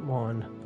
Come on.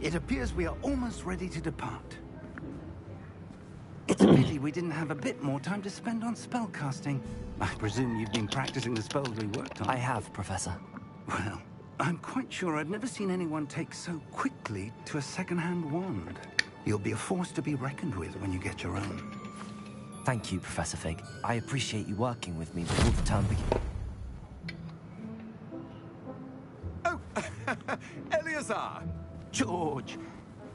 It appears we are almost ready to depart. It's a pity we didn't have a bit more time to spend on spellcasting. I presume you've been practicing the spells we worked on. I have, Professor. Well, I'm quite sure I've never seen anyone take so quickly to a second-hand wand. You'll be a force to be reckoned with when you get your own. Thank you, Professor Fig. I appreciate you working with me before the term begins. Oh, Eleazar! George!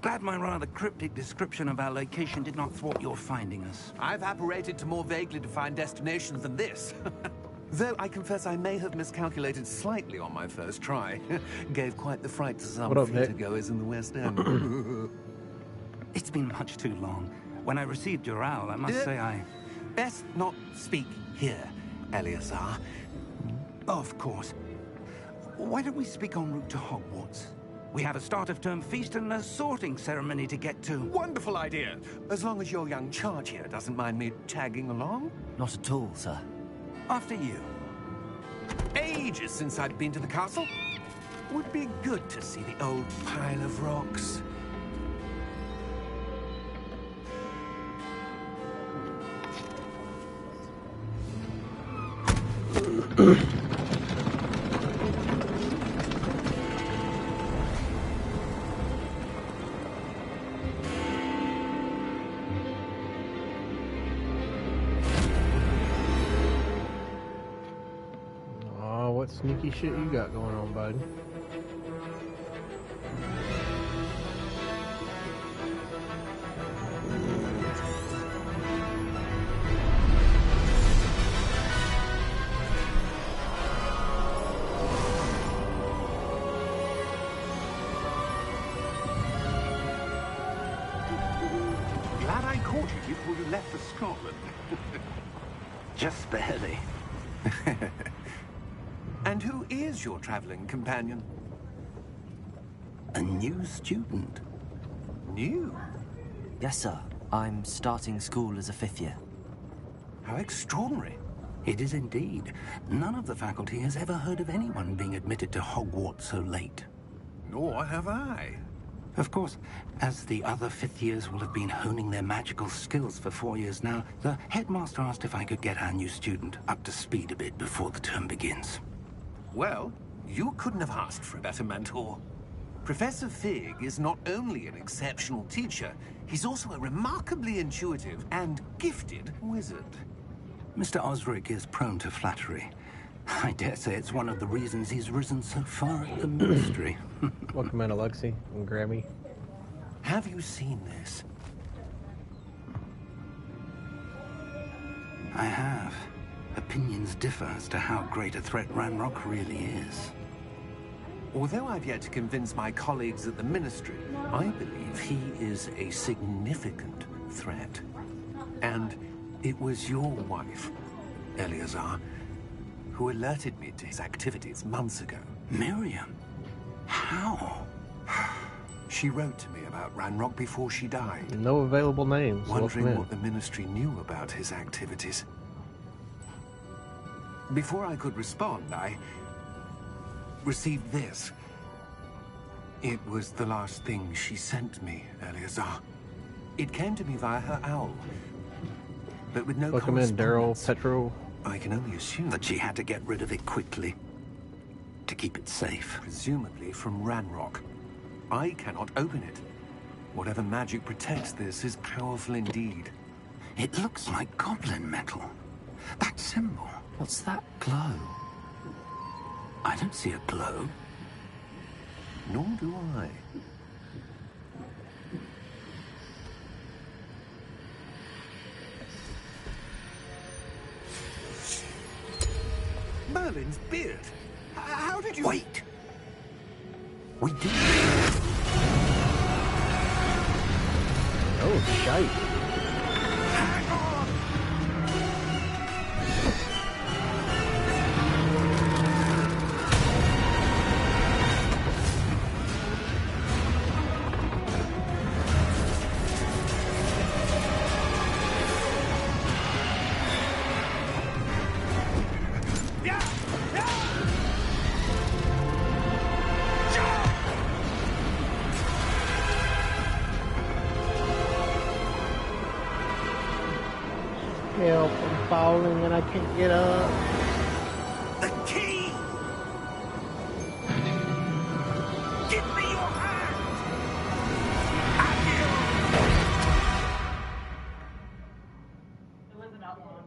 Glad my rather cryptic description of our location did not thwart your finding us. I've apparated to more vaguely defined destinations than this. Though I confess I may have miscalculated slightly on my first try. Gave quite the fright to some theatergoers in the West End. It's been much too long. When I received your owl, I must say I... Best not speak here, Eleazar. Of course. Why don't we speak en route to Hogwarts? We have a start-of-term feast and a sorting ceremony to get to. Wonderful idea! As long as your young charge here doesn't mind me tagging along. Not at all, sir. After you. Ages since I'd been to the castle. Would be good to see the old pile of rocks. What sneaky shit you got going on, bud? Glad I caught you before you left for Scotland. Just barely. And who is your traveling companion? A new student. New? Yes, sir. I'm starting school as a 5th year. How extraordinary. It is indeed. None of the faculty has ever heard of anyone being admitted to Hogwarts so late. Nor have I. Of course, as the other 5th years will have been honing their magical skills for 4 years now, the headmaster asked if I could get our new student up to speed a bit before the term begins. Well, you couldn't have asked for a better mentor. Professor Fig is not only an exceptional teacher, he's also a remarkably intuitive and gifted wizard. Mr. Osric is prone to flattery. I dare say it's one of the reasons he's risen so far in the ministry. Welcome in, Alexi and Grammy. Have you seen this? I have. Opinions differ as to how great a threat Ranrock really is. Although I've yet to convince my colleagues at the Ministry, I believe he is a significant threat. And it was your wife, Eleazar, who alerted me to his activities months ago. Miriam? How? She wrote to me about Ranrock before she died. No available names. Wondering what the Ministry knew about his activities. Before I could respond, I received this. It was the last thing she sent me, Eleazar. It came to me via her owl, but with no Welcome in, Daryl, correspondence. Petro. I can only assume That she had to get rid of it quickly. To keep it safe. presumably from Ranrock. I cannot open it. Whatever magic protects this is powerful indeed. It looks like goblin metal. That symbol. What's that glow? I don't see a glow. Nor do I. Merlin's beard. How did you... Wait! We did. Oh, shite. Hang on! Help, I'm falling and I can't get up. The key! Give me your hand! It wasn't out long.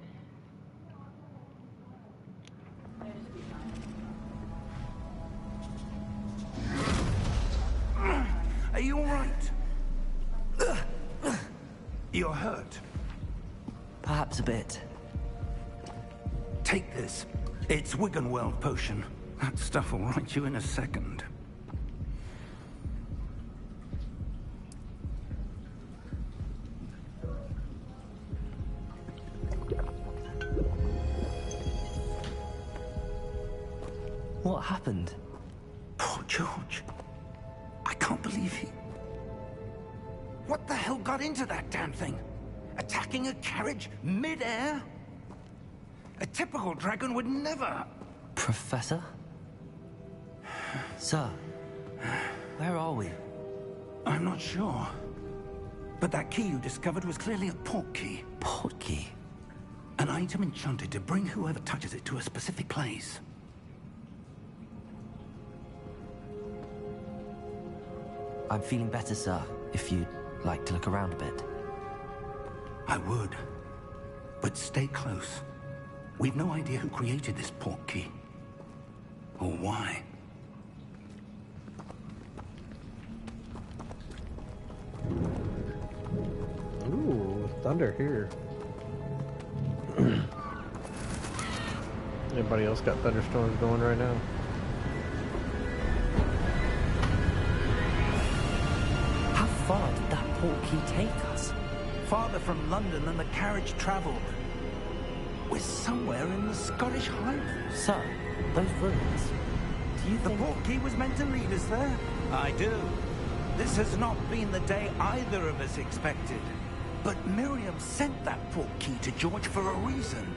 Are you all right? You're hurt. Perhaps a bit. Take this. It's Wiggenweld potion. That stuff will right you in a second. What happened? Poor George. I can't believe he... What the hell got into that damn thing? Attacking a carriage mid-air? A typical dragon would never... Professor? Sir, where are we? I'm not sure. But that key you discovered was clearly a port key. Port key? An item enchanted to bring whoever touches it to a specific place. I'm feeling better, sir, if you'd like to look around a bit. I would. But stay close. We've no idea who created this port key. Or why. Ooh, thunder here. Anybody else got thunderstorms going right now? How far did that port key take us? Farther from London than the carriage traveled. We're somewhere in the Scottish Highlands. Sir, those ruins. Do you The think... port key was meant to lead us there? I do. This has not been the day either of us expected. But Miriam sent that port key to George for a reason.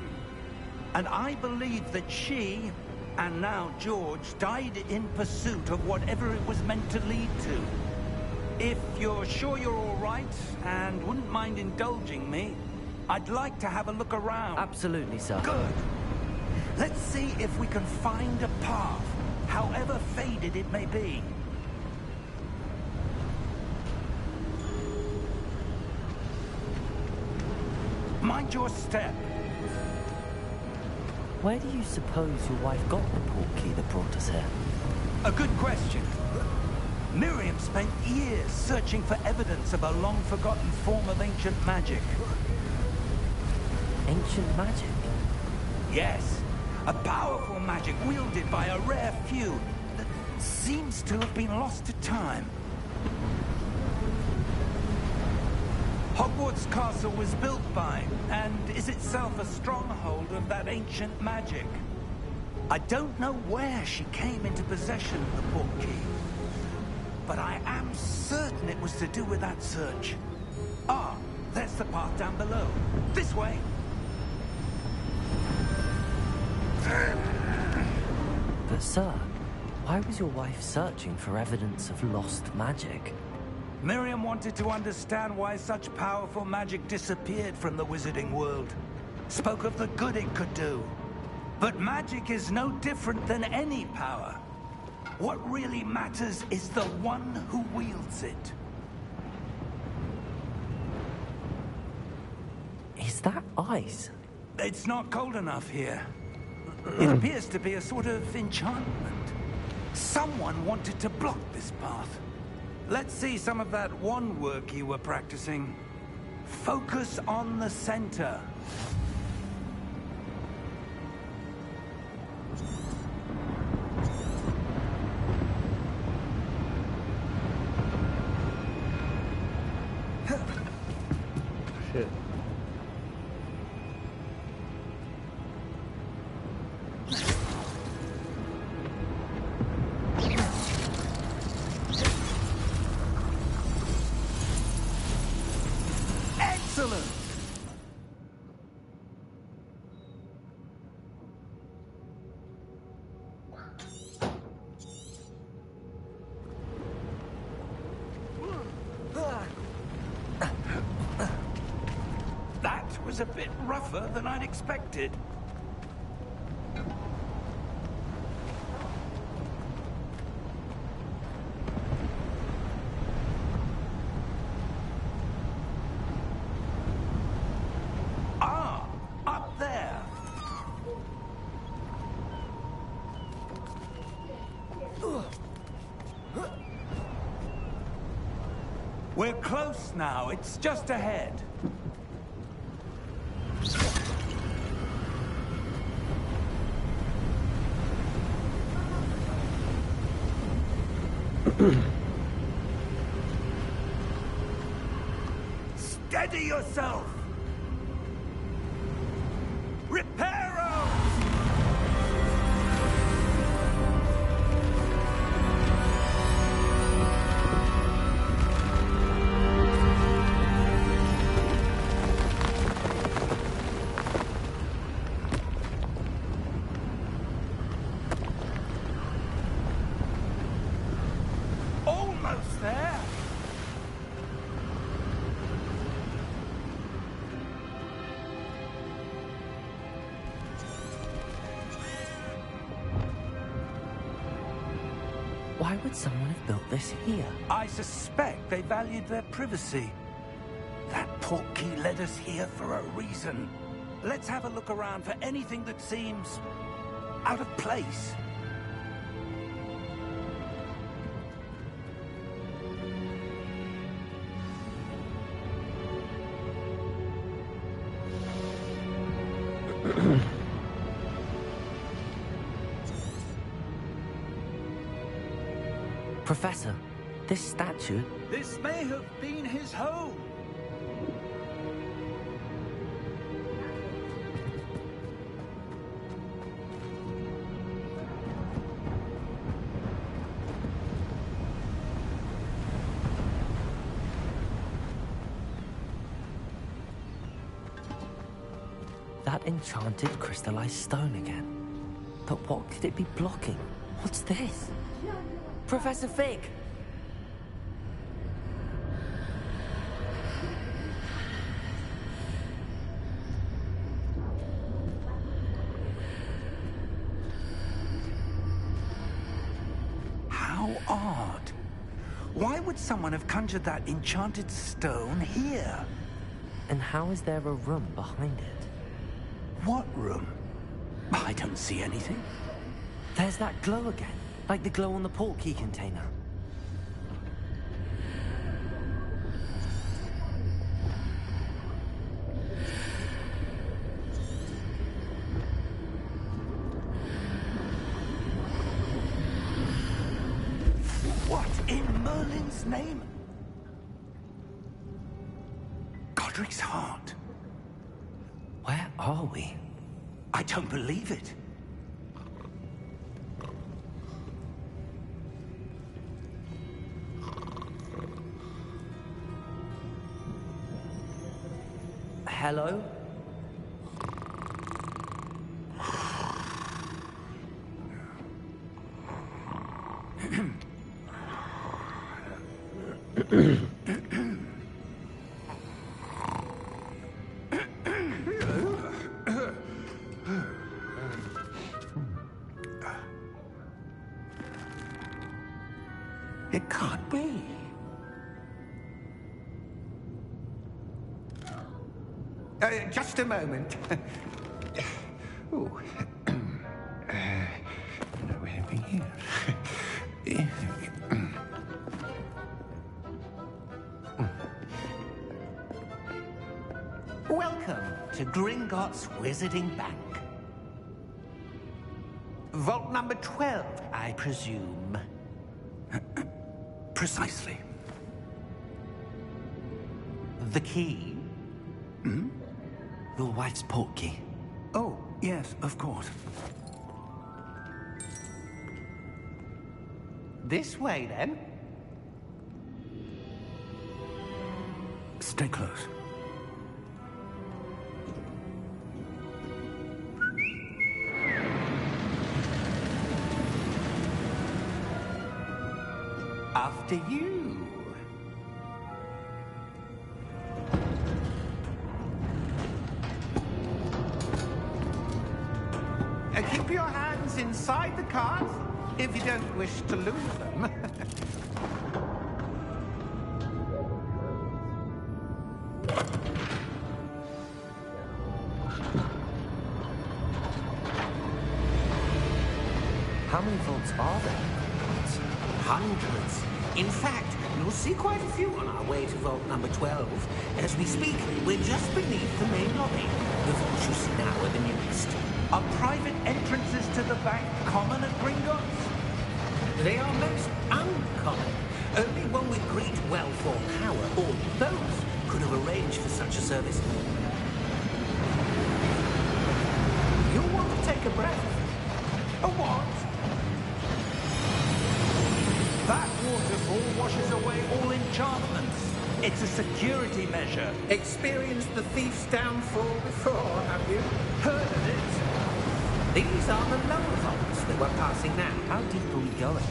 And I believe that she, and now George, died in pursuit of whatever it was meant to lead to. If you're sure you're all right, and wouldn't mind indulging me, I'd like to have a look around. Absolutely, sir. Good. Let's see if we can find a path, however faded it may be. Mind your step. Where do you suppose your wife got the port key that brought us here? A good question. Miriam spent years searching for evidence of a long-forgotten form of ancient magic. Ancient magic? Yes, a powerful magic wielded by a rare few that seems to have been lost to time. Hogwarts Castle was built by, and is itself a stronghold of that ancient magic. I don't know where she came into possession of the port key, but I am certain it was to do with that search. Ah, there's the path down below. This way. But sir, why was your wife searching for evidence of lost magic? Miriam wanted to understand why such powerful magic disappeared from the wizarding world. Spoke of the good it could do. But magic is no different than any power. What really matters is the one who wields it. Is that ice? It's not cold enough here. It appears to be a sort of enchantment. Someone wanted to block this path. Let's see some of that wand work you were practicing. Focus on the center. Shit. Excellent! was a bit rougher than I'd expected. Ah, up there. We're close now. It's just ahead. Steady yourself! Reparo! Almost there! Why would someone have built this here? I suspect they valued their privacy. That portkey led us here for a reason. Let's have a look around for anything that seems out of place. Professor, this statue... This may have been his home. That enchanted crystallized stone again. But what could it be blocking? What's this? Professor Fig! How odd. Why would someone have conjured that enchanted stone here? And how is there a room behind it? What room? I don't see anything. There's that glow again, like the glow on the portkey container. What in Merlin's name? Godric's heart. Where are we? I don't believe it. Hello? It can't be. Just a moment. Ooh. Where are we here? Welcome to Gringotts Wizarding Bank. Vault number 12, I presume. Precisely. The key? Hmm? Your wife's portkey. Oh, yes, of course. This way, then. Stay close. After you. Keep your hands inside the cards if you don't wish to lose them. How many vaults are there? Hundreds. In fact, you'll see quite a few on our way to vault number 12. As we speak, we're just beneath the main lobby. The vaults you see now are the newest. Are private entrances to the bank common at Gringotts? They are most uncommon. Only one with great wealth or power, or both, could have arranged for such a service. You'll want to take a breath. A what? That waterfall washes away all enchantments. It's a security measure. Experienced the thief's downfall before, have you? Heard of it? These are the lower vaults that we're passing now. How deep are we going?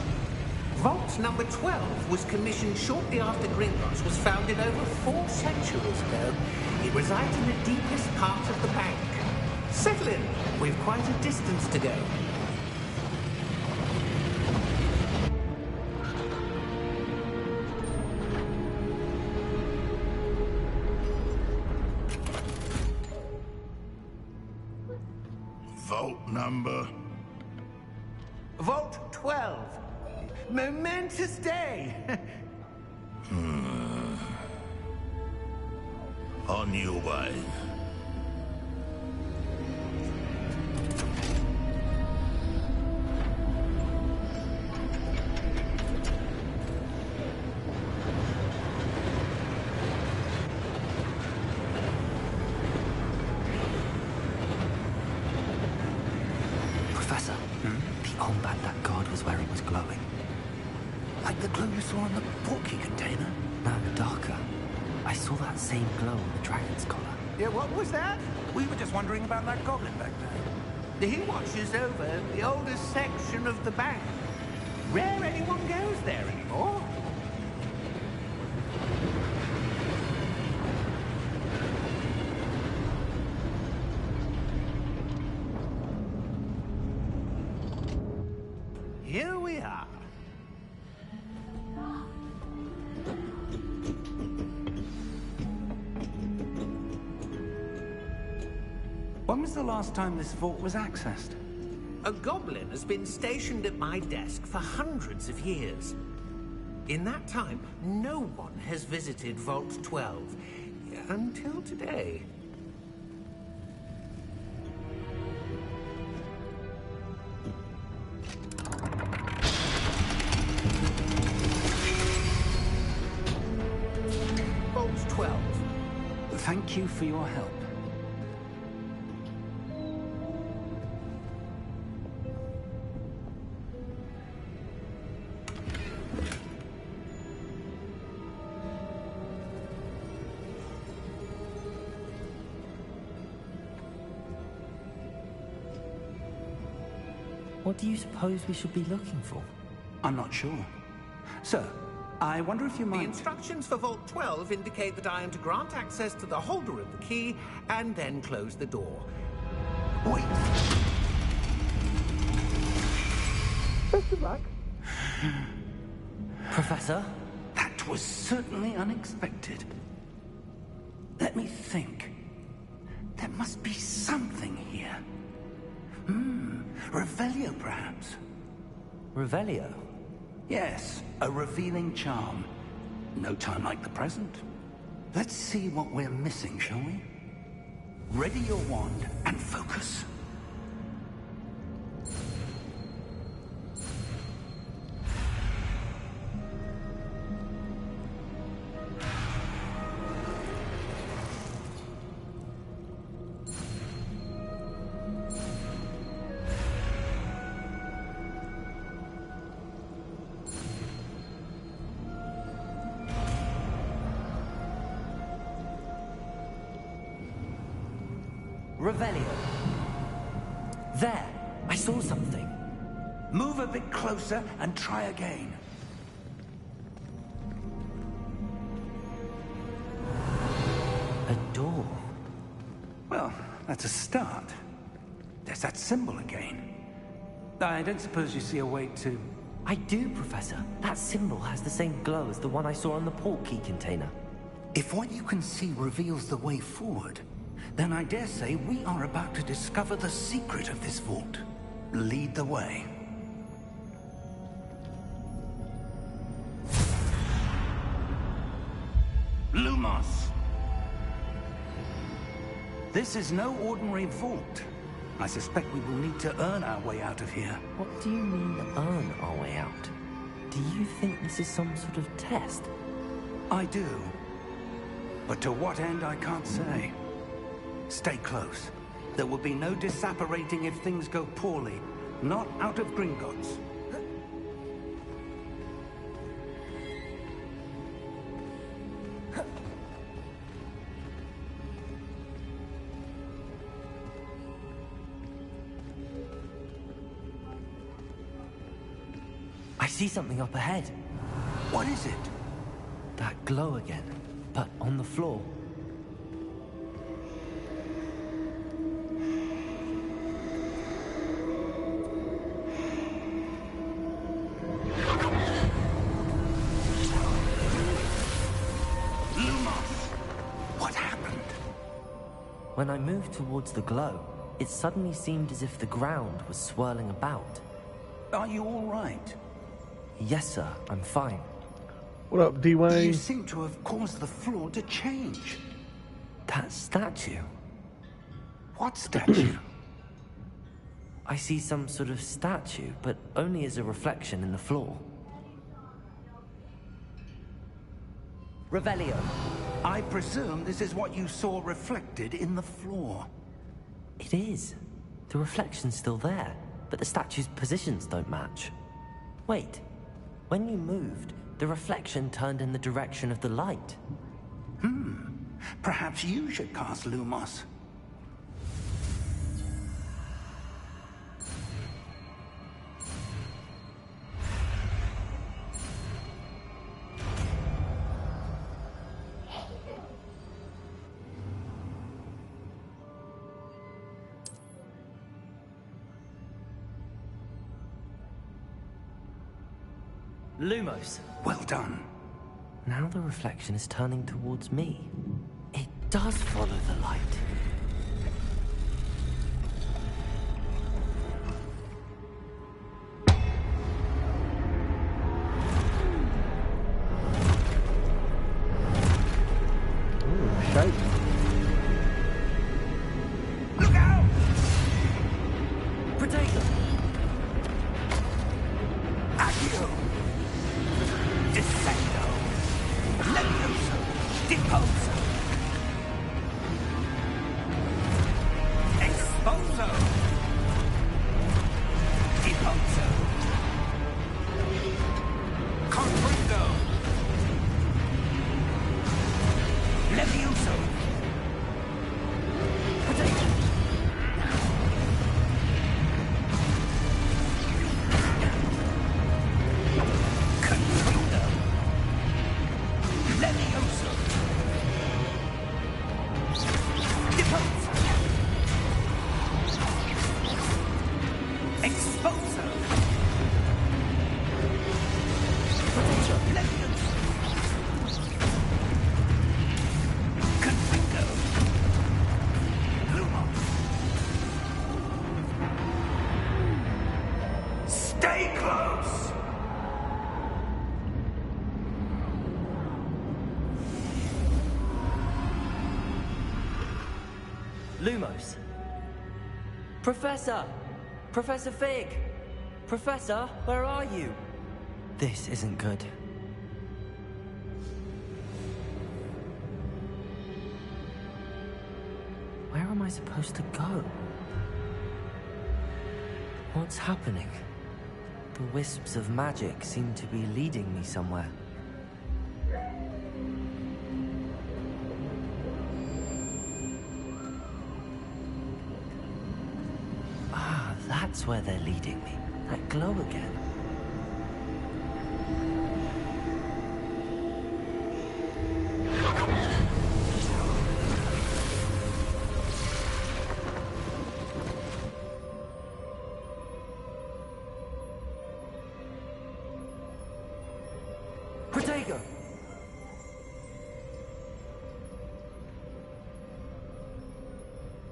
Vault number 12 was commissioned shortly after Gringotts was founded over 4 centuries ago. It resides in the deepest part of the bank. Settle in. We've quite a distance to go. Vault number? Vault 12. Momentous day. On your way. Professor, the armband that guard was wearing was glowing. Like the glow you saw in the portkey container? No, darker. I saw that same glow on the dragon's collar. Yeah, what was that? We were just wondering about that goblin back there. He watches over the oldest section of the bank. Rare anyone goes there anymore. Here we are. When was the last time this vault was accessed? A goblin has been stationed at my desk for hundreds of years. In that time, no one has visited Vault 12 until today. Vault 12. Thank you for your help. What do you suppose we should be looking for? I'm not sure. Sir, I wonder if you The might... instructions for Vault 12 indicate that I am to grant access to the holder of the key and then close the door. Wait! Best of luck. Professor? That was certainly unexpected. Let me think. There must be something here. Revelio, perhaps? Revelio? Yes, a revealing charm. No time like the present. Let's see what we're missing, shall we? Ready your wand and focus. Revelio. There! I saw something. Move a bit closer and try again. A door. Well, that's a start. There's that symbol again. I don't suppose you see a way to... I do, Professor. That symbol has the same glow as the one I saw on the port key container. If what you can see reveals the way forward, then I dare say we are about to discover the secret of this vault. Lead the way. Lumos! This is no ordinary vault. I suspect we will need to earn our way out of here. What do you mean, earn our way out? Do you think this is some sort of test? I do. But to what end, I can't say. Stay close. There will be no disapparating if things go poorly. Not out of Gringotts. I see something up ahead. What is it? That glow again, but on the floor. What happened? When I moved towards the glow, it suddenly seemed as if the ground was swirling about. Are you all right? Yes, sir, I'm fine. What up, D-Wayne? You seem to have caused the floor to change. That statue. What statue? I see some sort of statue, but only as a reflection in the floor. Revelio. I presume this is what you saw reflected in the floor. It is. The reflection's still there, but the statue's positions don't match. Wait. When you moved, the reflection turned in the direction of the light. Perhaps you should cast Lumos. Lumos. Well done. Now the reflection is turning towards me. It does follow the light. Ooh, shite. Look out! Potato! Accio! Descendo! Levioso! Deposo! Exposo! Deposo! Comprendo! Levioso! Potato! Confundo! Levioso! Deposo! Exposo! Levioso! Confundo! Lumos! Stay close! Lumos. Professor! Professor Fig! Professor, where are you? This isn't good. Where am I supposed to go? What's happening? The wisps of magic seem to be leading me somewhere. Ah, that's where they're leading me. That glow again.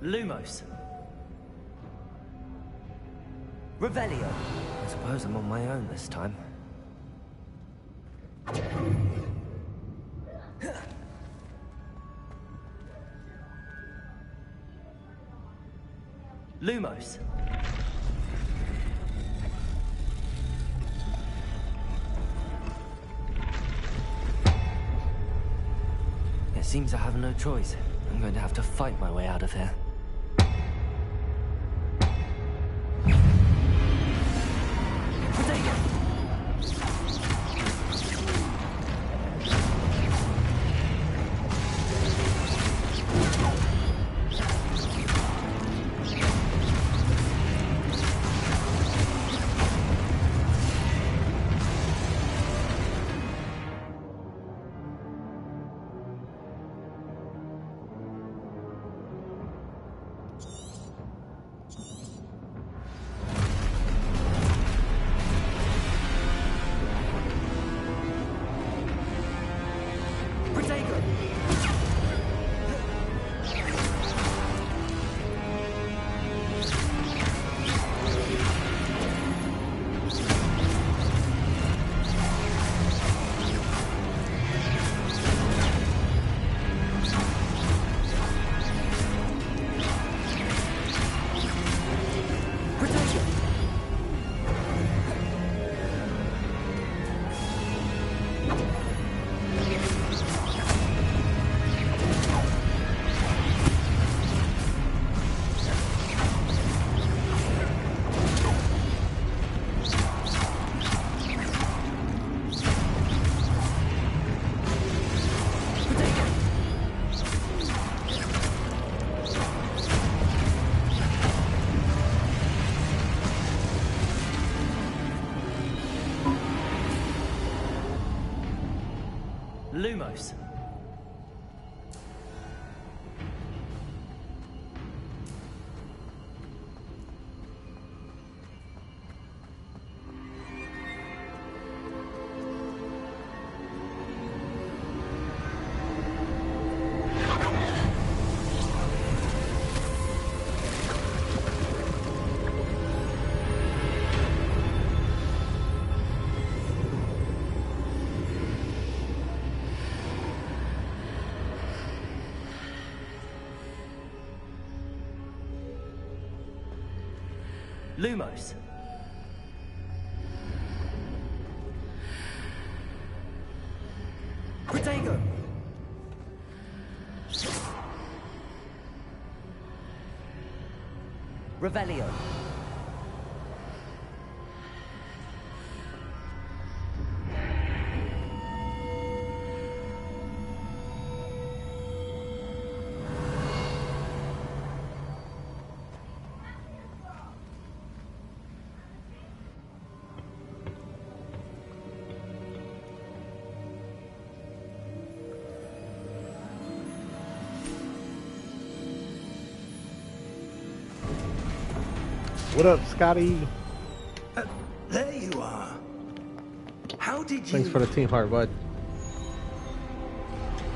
Lumos. Revelio. I suppose I'm on my own this time. Lumos. It seems I have no choice. I'm going to have to fight my way out of here. Lumos. Lumos. Protego. Revelio. What up, Scotty? There you are. How did you... Thanks for the team heart, bud.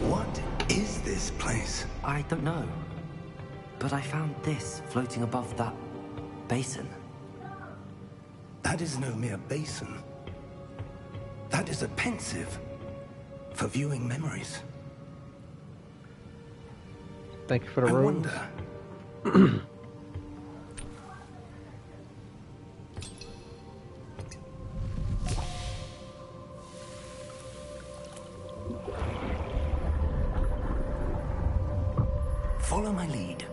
What is this place? I don't know. But I found this floating above that basin. That is no mere basin. That is a pensive for viewing memories. Thank you for the I rose. wonder... Follow my lead.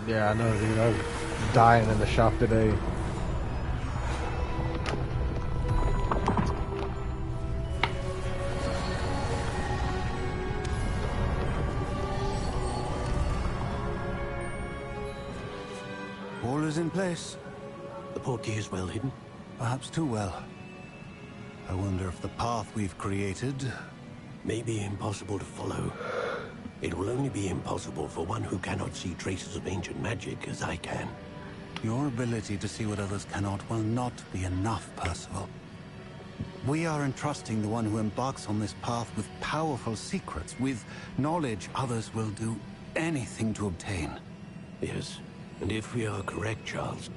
Yeah, I know, dude. I was dying in the shop today. All is in place. The portkey is well hidden. Perhaps too well. I wonder if the path we've created may be impossible to follow. It will only be impossible for one who cannot see traces of ancient magic as I can. Your ability to see what others cannot will not be enough, Percival. We are entrusting the one who embarks on this path with powerful secrets, with knowledge others will do anything to obtain. Yes, and if we are correct, Charles,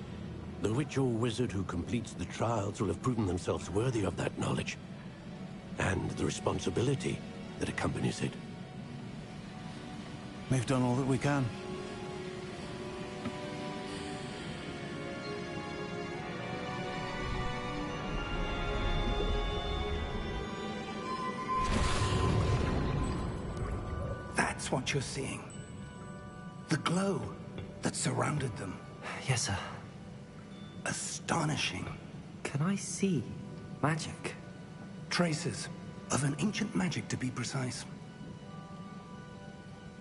the witch or wizard who completes the trials will have proven themselves worthy of that knowledge, and the responsibility that accompanies it. We've done all that we can. That's what you're seeing. The glow that surrounded them. Yes, sir. Astonishing. Can I see magic? Traces of an ancient magic, to be precise.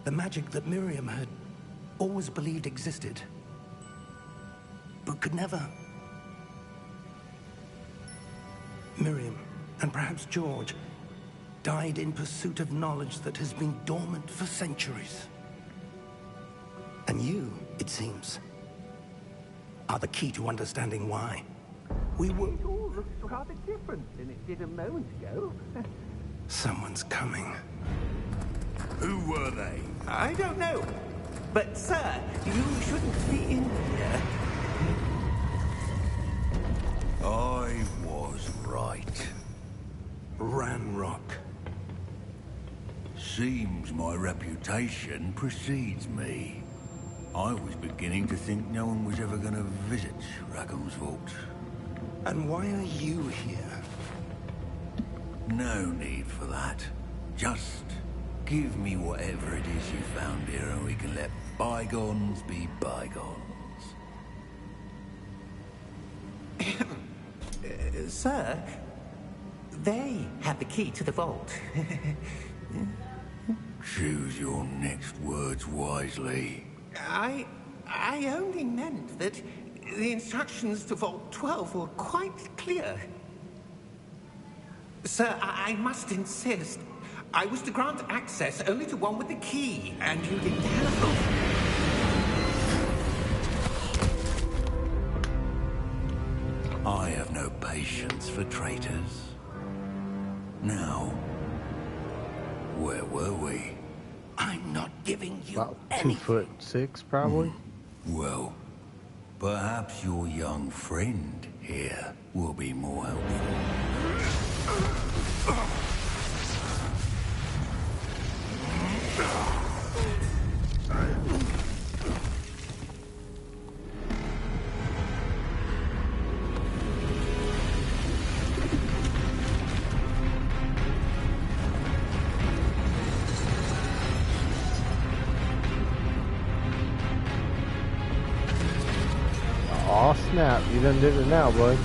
The magic that Miriam had always believed existed, but could never. Miriam, and perhaps George, died in pursuit of knowledge that has been dormant for centuries. And you, it seems, are the key to understanding why. We were... It all looks rather different than it did a moment ago. Someone's coming. Who were they? I don't know. But, sir, you shouldn't be in here. I was right. Ranrock. Seems my reputation precedes me. I was beginning to think no one was ever going to visit Rackham's vault. And why are you here? No need for that. Just give me whatever it is you found here and we can let bygones be bygones. Sir, they have the key to the vault. Choose your next words wisely. I only meant that the instructions to Vault 12 were quite clear. Sir, I must insist. I was to grant access only to one with the key, and you didn't have. I have no patience for traitors. Now, where were we? I'm not giving you About anything. 2'6", probably. Well, perhaps your young friend here will be more helpful. Aw, snap. You done did it now, bud.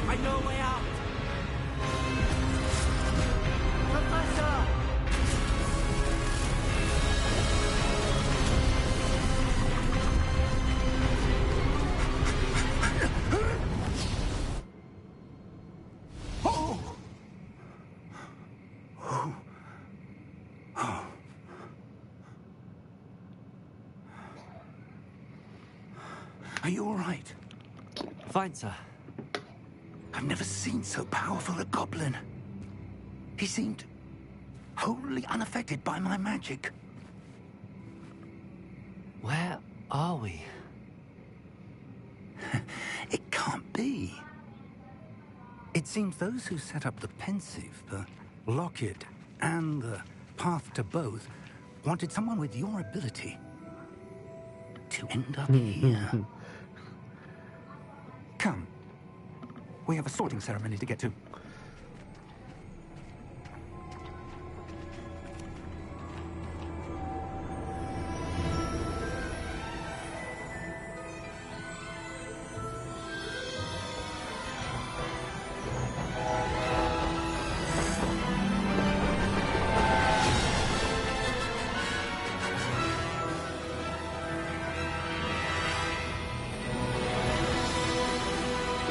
I know a way out. Professor! Are you all right? Fine, sir. I've never seen so powerful a goblin. He seemed wholly unaffected by my magic. Where are we? It can't be. It seems those who set up the pensive, the locket, and the path to both wanted someone with your ability to end up here. Come. We have a sorting ceremony to get to.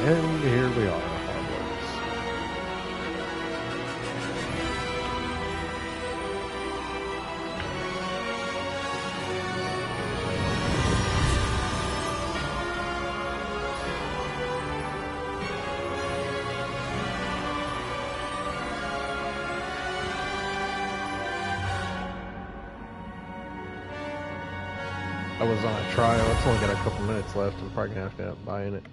And here we are, Hogwarts. I was on a trial. It's only got a couple minutes left. I'm probably gonna have to end up buying it.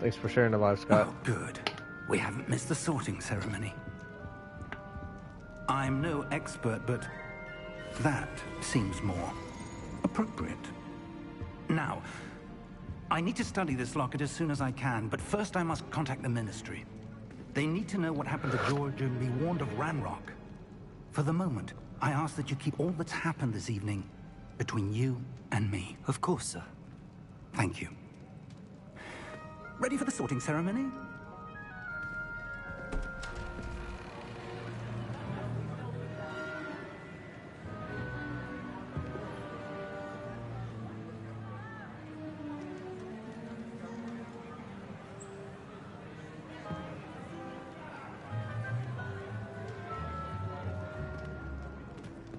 Thanks for sharing the live, Scott. Oh, good. We haven't missed the sorting ceremony. I'm no expert, but that seems more appropriate. Now, I need to study this locket as soon as I can, but first I must contact the Ministry. They need to know what happened to George and be warned of Ranrock. For the moment, I ask that you keep all that's happened this evening between you and me. Of course, sir. Thank you. Ready for the sorting ceremony?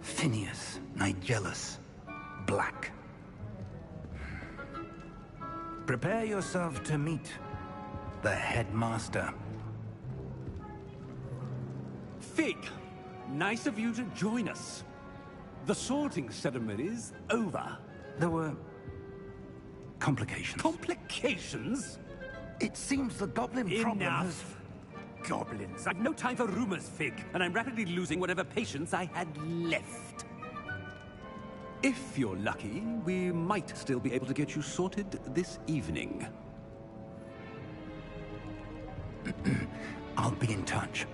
Phineas, Nigellus, Black. Prepare yourself to meet the headmaster. Fig, nice of you to join us. The sorting ceremony's over. There were complications. Complications? It seems the goblin problem has... Enough. Goblins. I've no time for rumors, Fig, and I'm rapidly losing whatever patience I had left. If you're lucky, we might still be able to get you sorted this evening. I'll be in touch.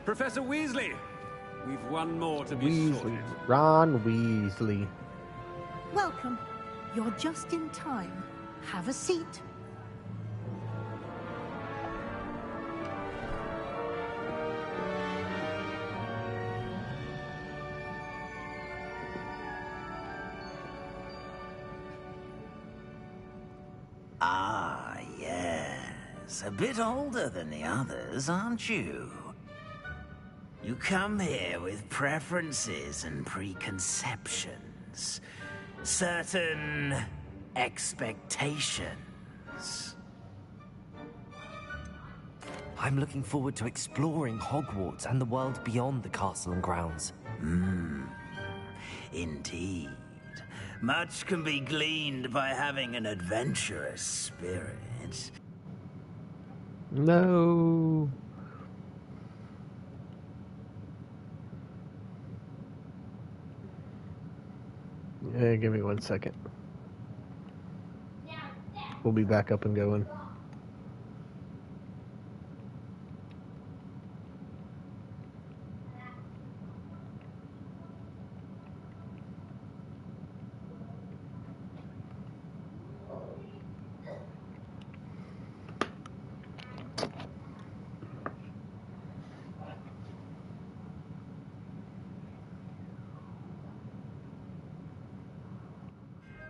Professor Weasley, we've one more to be sorted. Ron Weasley. Welcome. You're just in time. Have a seat. Ah, yes. A bit older than the others, aren't you? You come here with preferences and preconceptions. Certain expectations. I'm looking forward to exploring Hogwarts and the world beyond the castle and grounds. Indeed. Much can be gleaned by having an adventurous spirit. No. Yeah, give me 1 second. We'll be back up and going.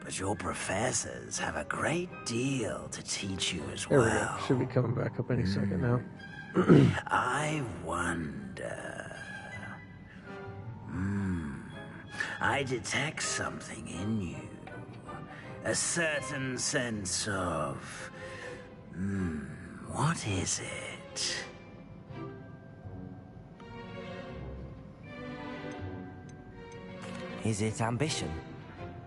But your professors have a great deal to teach you as There we go. well. Should be coming back up any second now. I wonder... I detect something in you. A certain sense of... what is it? Is it ambition?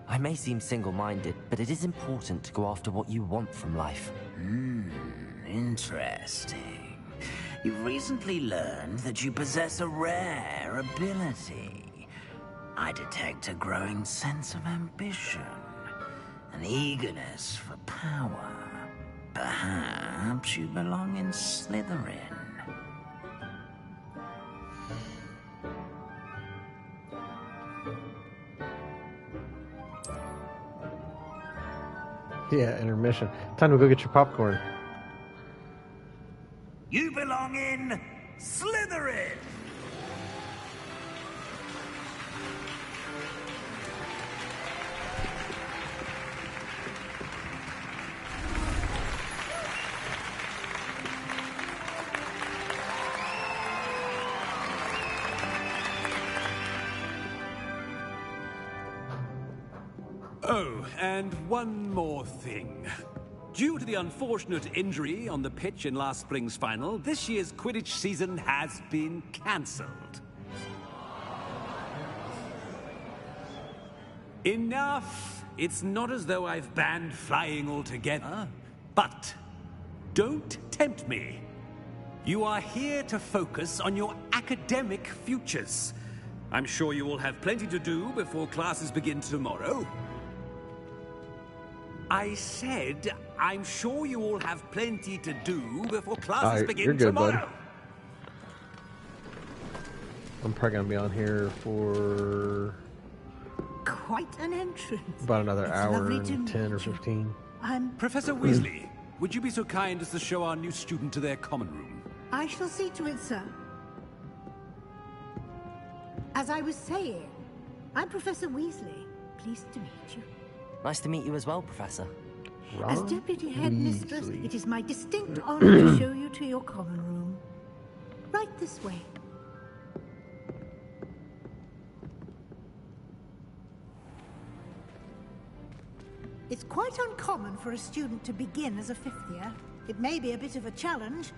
I may seem single-minded, but it is important to go after what you want from life. Interesting. You've recently learned that you possess a rare ability. I detect a growing sense of ambition, an eagerness for power. Perhaps you belong in Slytherin. Yeah, intermission. Time to go get your popcorn. You belong in Oh, and one more thing. Due to the unfortunate injury on the pitch in last spring's final, this year's Quidditch season has been cancelled. Enough! It's not as though I've banned flying altogether. But don't tempt me. You are here to focus on your academic futures. I'm sure you will have plenty to do before classes begin tomorrow. I said, I'm sure you all have plenty to do before classes begin you're good, tomorrow. bud. I'm probably gonna be on here for Quite an entrance. about another It's hour lovely and to 10 or meet you. 15. Professor Weasley, would you be so kind as to show our new student to their common room? I shall see to it, sir. As I was saying, I'm Professor Weasley. Pleased to meet you. Nice to meet you as well, Professor. As Deputy Headmistress, it is my distinct honor to show you to your common room. Right this way. It's quite uncommon for a student to begin as a fifth year. It may be a bit of a challenge,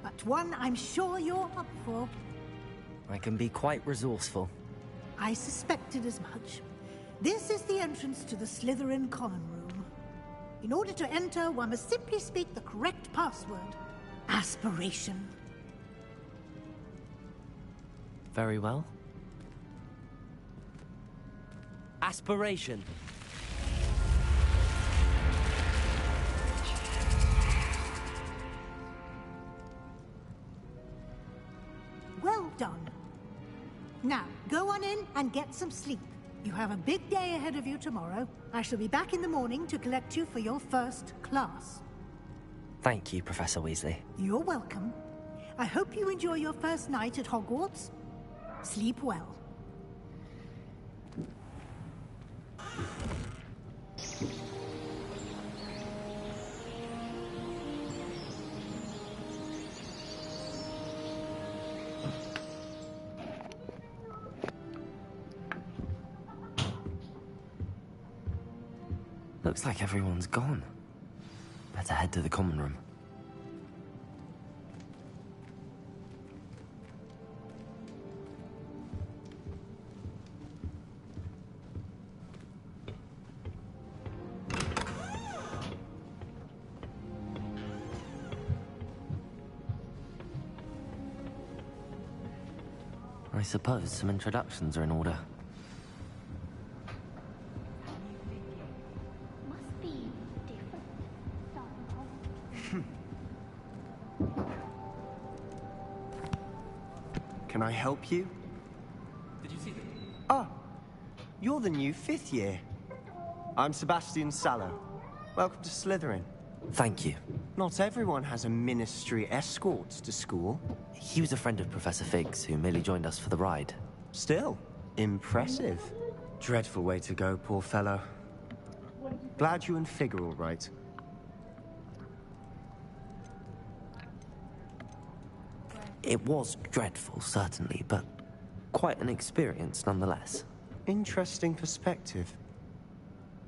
but one I'm sure you're up for. I can be quite resourceful. I suspected as much. This is the entrance to the Slytherin common room. In order to enter, one must simply speak the correct password. Aspiration. Very well. Aspiration. Well done. Now, go on in and get some sleep. You have a big day ahead of you tomorrow. I shall be back in the morning to collect you for your first class. Thank you, Professor Weasley. You're welcome. I hope you enjoy your first night at Hogwarts. Sleep well. Looks like everyone's gone. Better head to the common room. I suppose some introductions are in order. Can I help you? Did you see them? Ah, you're the new fifth year. I'm Sebastian Sallow. Welcome to Slytherin. Thank you. Not everyone has a ministry escort to school. He was a friend of Professor Fig's who merely joined us for the ride. Still, impressive. Dreadful way to go, poor fellow. Glad you and Fig are all right. It was dreadful, certainly, but quite an experience nonetheless. Interesting perspective.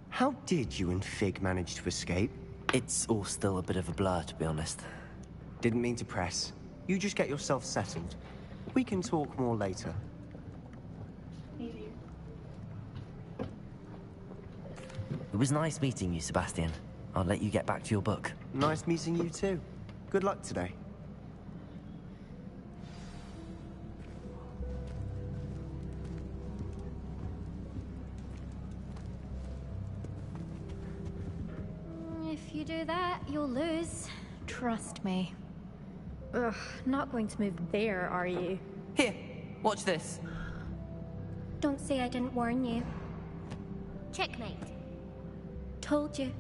How did you and Fig manage to escape? It's all still a bit of a blur, to be honest. Didn't mean to press. You just get yourself settled. We can talk more later. It was nice meeting you, Sebastian. I'll let you get back to your book. Nice meeting you too. Good luck today. If you do that, you'll lose. Trust me. Ugh, not going to move there, are you? Here, watch this. Don't say I didn't warn you. Checkmate. Told you.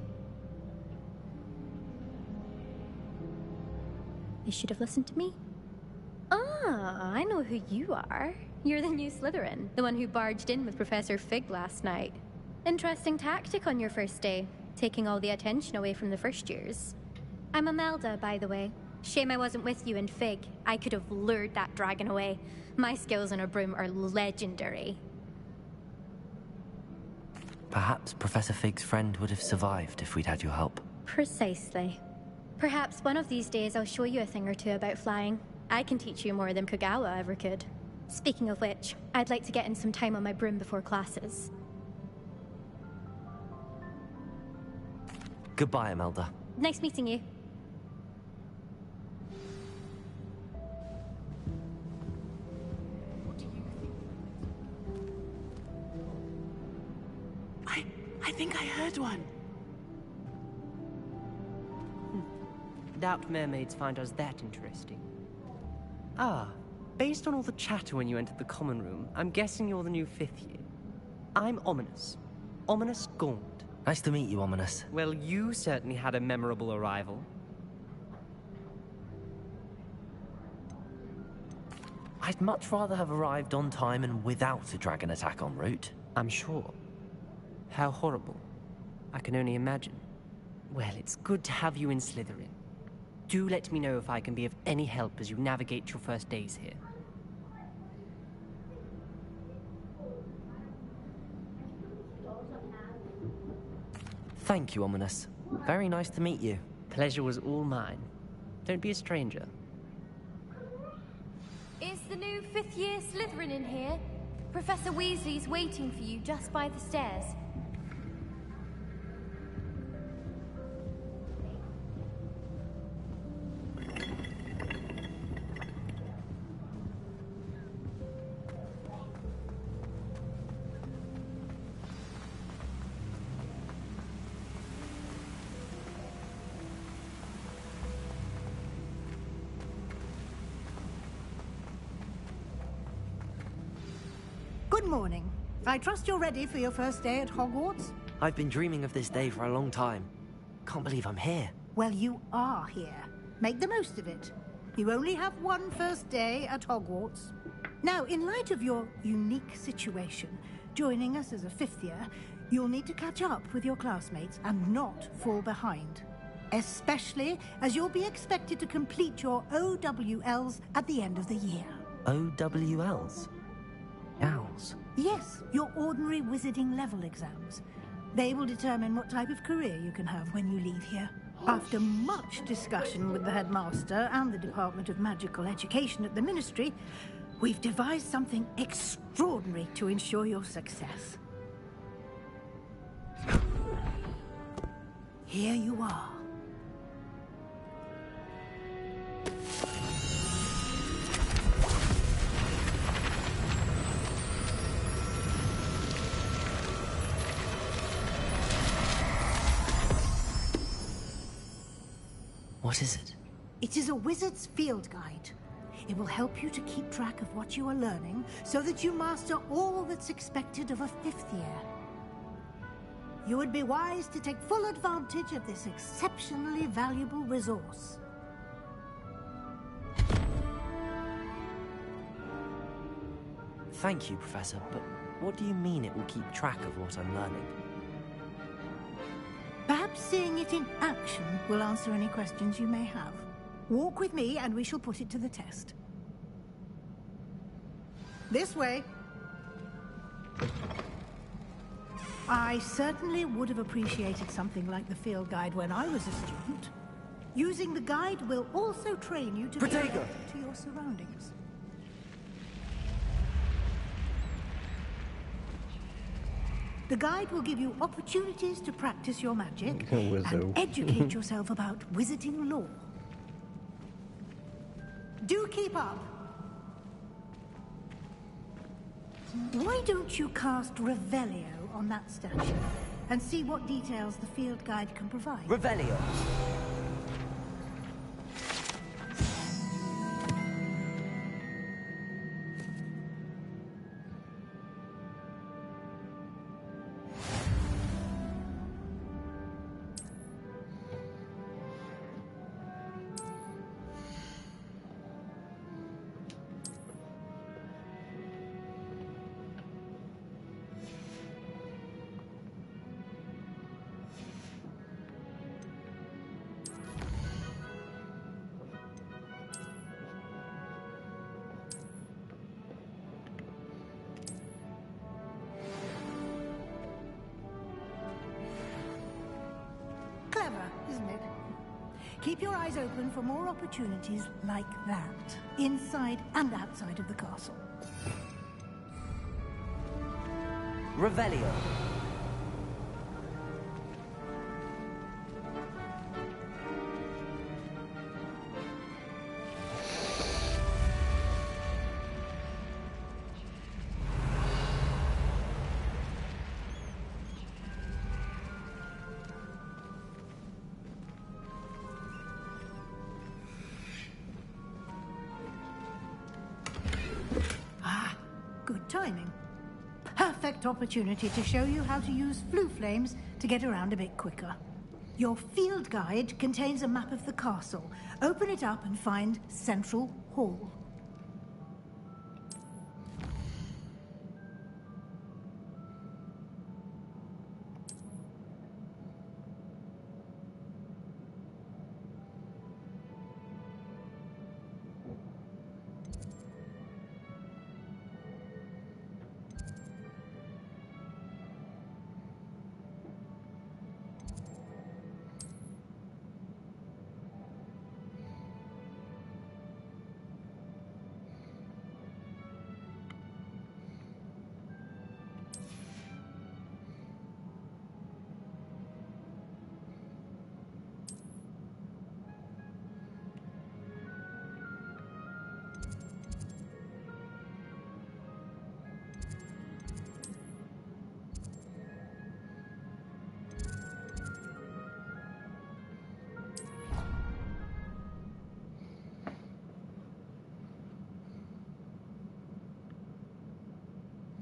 You should have listened to me. Ah, I know who you are. You're the new Slytherin, the one who barged in with Professor Fig last night. Interesting tactic on your first day, taking all the attention away from the first years. I'm Imelda, by the way. Shame I wasn't with you in Fig. I could have lured that dragon away. My skills on a broom are legendary. Perhaps Professor Fig's friend would have survived if we'd had your help. Precisely. Perhaps one of these days I'll show you a thing or two about flying. I can teach you more than Kagawa ever could. Speaking of which, I'd like to get in some time on my broom before classes. Goodbye, Imelda. Nice meeting you. I think I heard one. Doubt mermaids find us that interesting. Ah, based on all the chatter when you entered the common room, I'm guessing you're the new 5th year. I'm Ominous. Ominous Gaunt. Nice to meet you, Ominous. Well, you certainly had a memorable arrival. I'd much rather have arrived on time and without a dragon attack en route. I'm sure. How horrible. I can only imagine. Well, it's good to have you in Slytherin. Do let me know if I can be of any help as you navigate your first days here. Thank you, Ominous. Very nice to meet you. Pleasure was all mine. Don't be a stranger. Is the new 5th year Slytherin in here? Professor Weasley's waiting for you just by the stairs. Good morning. I trust you're ready for your first day at Hogwarts? I've been dreaming of this day for a long time. Can't believe I'm here. Well, you are here. Make the most of it. You only have one first day at Hogwarts. Now, in light of your unique situation, joining us as a 5th year, you'll need to catch up with your classmates and not fall behind. Especially as you'll be expected to complete your OWLs at the end of the year. OWLs? Owls? Yes, your ordinary wizarding level exams. They will determine what type of career you can have when you leave here. After much discussion with the headmaster and the Department of Magical Education at the Ministry, we've devised something extraordinary to ensure your success. Here you are. What is it? It is a wizard's field guide. It will help you to keep track of what you are learning so that you master all that's expected of a 5th year. You would be wise to take full advantage of this exceptionally valuable resource. Thank you, Professor, but what do you mean it will keep track of what I'm learning? Perhaps seeing it in action will answer any questions you may have. Walk with me and we shall put it to the test. This way. I certainly would have appreciated something like the field guide when I was a student. Using the guide will also train you to adapt to your surroundings. The guide will give you opportunities to practice your magic and educate yourself about wizarding lore. Do keep up. Why don't you cast Revelio on that statue and see what details the field guide can provide? Revelio. Keep your eyes open for more opportunities like that, inside and outside of the castle. Revelio. Good timing. Perfect opportunity to show you how to use flue flames to get around a bit quicker. Your field guide contains a map of the castle. Open it up and find Central Hall.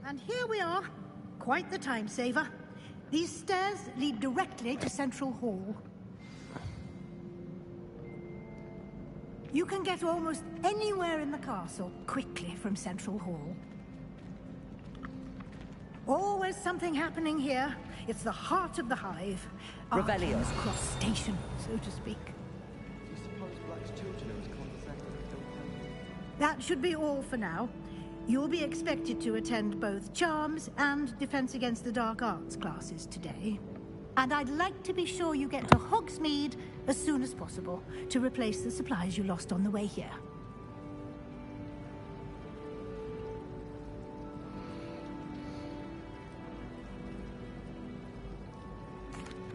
And here we are. Quite the time saver. These stairs lead directly to Central Hall. You can get almost anywhere in the castle quickly from Central Hall. Always something happening here. It's the heart of the hive. Revelio. Arden's Cross Station, so to speak. That should be all for now. You'll be expected to attend both Charms and Defense Against the Dark Arts classes today. And I'd like to be sure you get to Hogsmeade as soon as possible to replace the supplies you lost on the way here.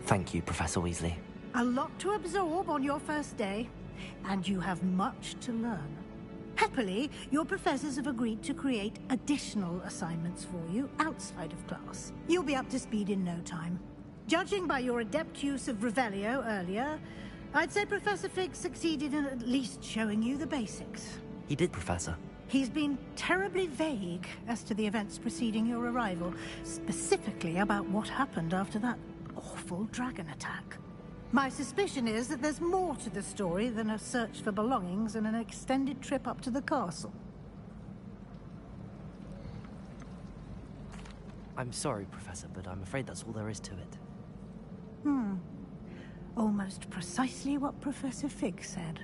Thank you, Professor Weasley. A lot to absorb on your first day, and you have much to learn. Happily, your professors have agreed to create additional assignments for you outside of class. You'll be up to speed in no time. Judging by your adept use of Revelio earlier, I'd say Professor Fig succeeded in at least showing you the basics. He did, Professor. He's been terribly vague as to the events preceding your arrival, specifically about what happened after that awful dragon attack. My suspicion is that there's more to the story than a search for belongings and an extended trip up to the castle. I'm sorry, Professor, but I'm afraid that's all there is to it. Almost precisely what Professor Fig said.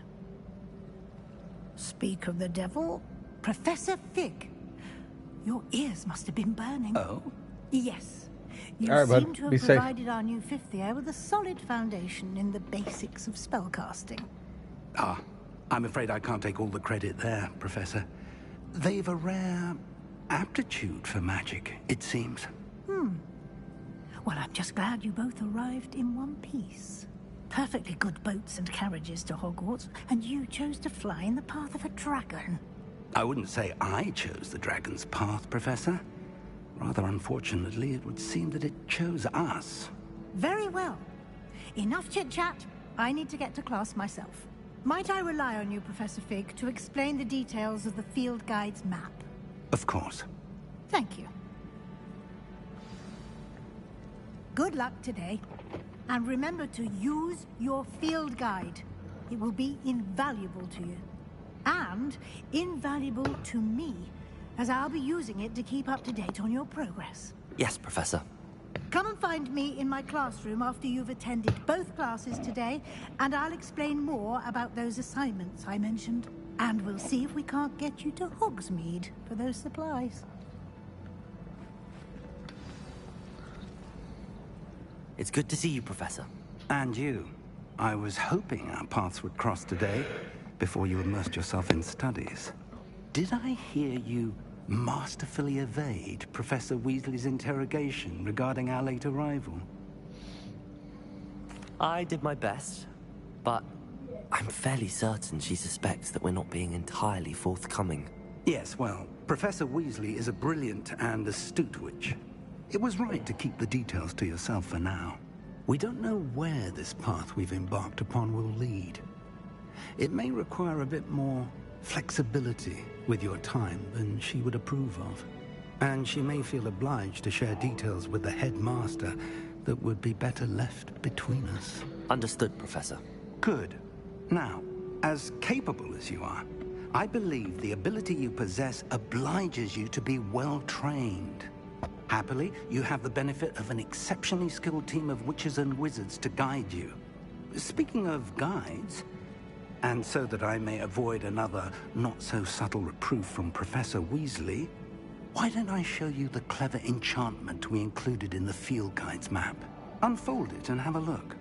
Speak of the devil, Professor Fig. Your ears must have been burning. Oh? Yes. You All right, seem bud. to have Be safe. provided our new fifth year with a solid foundation in the basics of spellcasting. Ah, I'm afraid I can't take all the credit there, Professor. They've a rare aptitude for magic, it seems. Well, I'm just glad you both arrived in one piece. Perfectly good boats and carriages to Hogwarts, and you chose to fly in the path of a dragon. I wouldn't say I chose the dragon's path, Professor. Rather unfortunately, it would seem that it chose us. Very well. Enough chit-chat. I need to get to class myself. Might I rely on you, Professor Fig, to explain the details of the field guide's map? Of course. Thank you. Good luck today. And remember to use your field guide. It will be invaluable to you. And invaluable to me, as I'll be using it to keep up to date on your progress. Yes, Professor. Come and find me in my classroom after you've attended both classes today, and I'll explain more about those assignments I mentioned. And we'll see if we can't get you to Hogsmeade for those supplies. It's good to see you, Professor. And you. I was hoping our paths would cross today, before you immersed yourself in studies. Did I hear you masterfully evade Professor Weasley's interrogation regarding our late arrival? I did my best, but I'm fairly certain she suspects that we're not being entirely forthcoming. Yes, well, Professor Weasley is a brilliant and astute witch. It was right to keep the details to yourself for now. We don't know where this path we've embarked upon will lead. It may require a bit more flexibility with your time than she would approve of. And she may feel obliged to share details with the headmaster that would be better left between us. Understood, Professor. Good. Now, as capable as you are, I believe the ability you possess obliges you to be well-trained. Happily, you have the benefit of an exceptionally skilled team of witches and wizards to guide you. Speaking of guides, and so that I may avoid another not-so-subtle reproof from Professor Weasley, why don't I show you the clever enchantment we included in the field guide's map? Unfold it and have a look.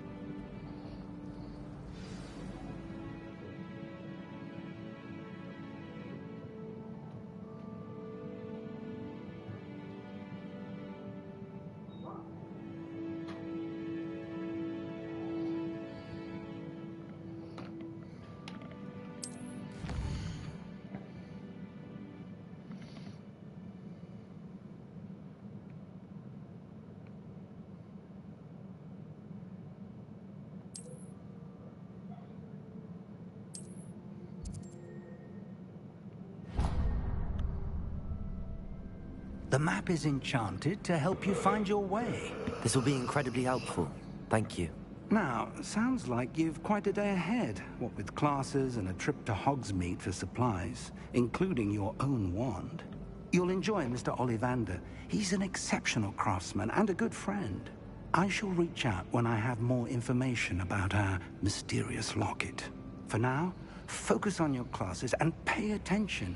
The map is enchanted to help you find your way. This will be incredibly helpful. Thank you. Now, sounds like you've quite a day ahead, what with classes and a trip to Hogsmeade for supplies, including your own wand. You'll enjoy Mr. Ollivander. He's an exceptional craftsman and a good friend. I shall reach out when I have more information about our mysterious locket. For now, focus on your classes and pay attention.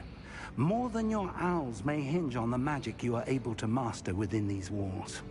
More than your owls may hinge on the magic you are able to master within these walls.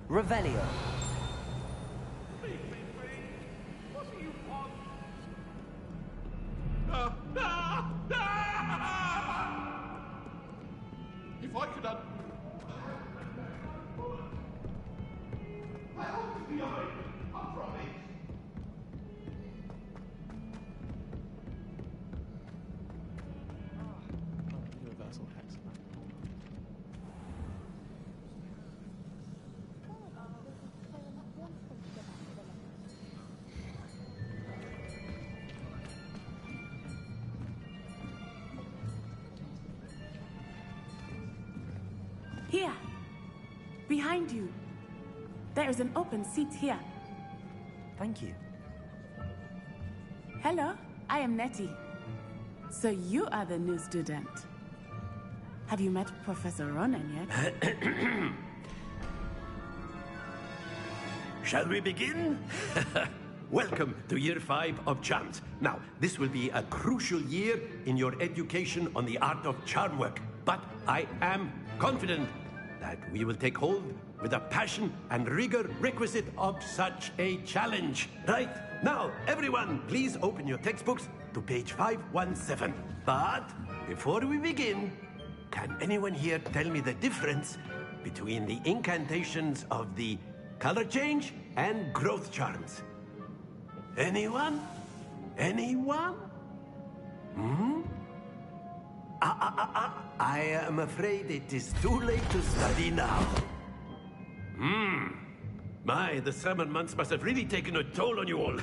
Revelio. If I could Universal hex. Here. Behind you. There is an open seat here. Thank you. Hello, I am Nettie. So you are the new student. Have you met Professor Ronan yet? Shall we begin? Welcome to Year 5 of Charms. Now, this will be a crucial year in your education on the art of charm work. But I am confident that we will take hold with the passion and rigor requisite of such a challenge. Right? Now, everyone, please open your textbooks to page 517. But before we begin, can anyone here tell me the difference between the incantations of the color change and growth charms? Anyone? Anyone? Hmm? I am afraid it is too late to study now. My, the summer months must have really taken a toll on you all.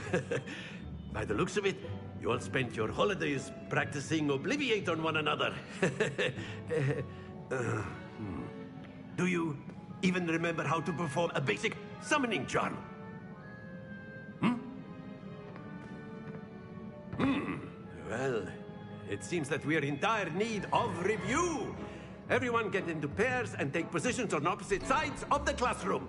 By the looks of it, you all spent your holidays practicing Obliviate on one another. Do even remember how to perform a basic summoning charm? Well, it seems that we are in dire need of review. Everyone get into pairs and take positions on opposite sides of the classroom.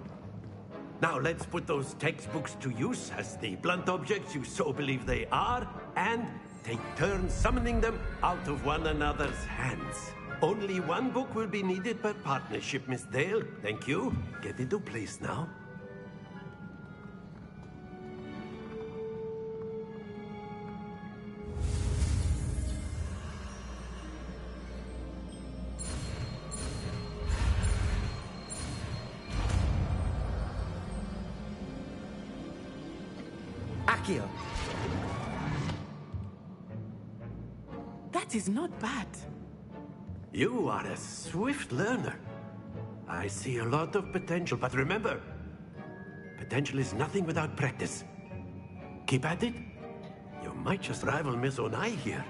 Now let's put those textbooks to use as the blunt objects you so believe they are, and take turns summoning them out of one another's hands. Only one book will be needed per partnership, Miss Dale. Thank you. Get into place now. Accio. That is not bad. You are a swift learner. I see a lot of potential, but remember, potential is nothing without practice. Keep at it. You might just rival Miss Onai here.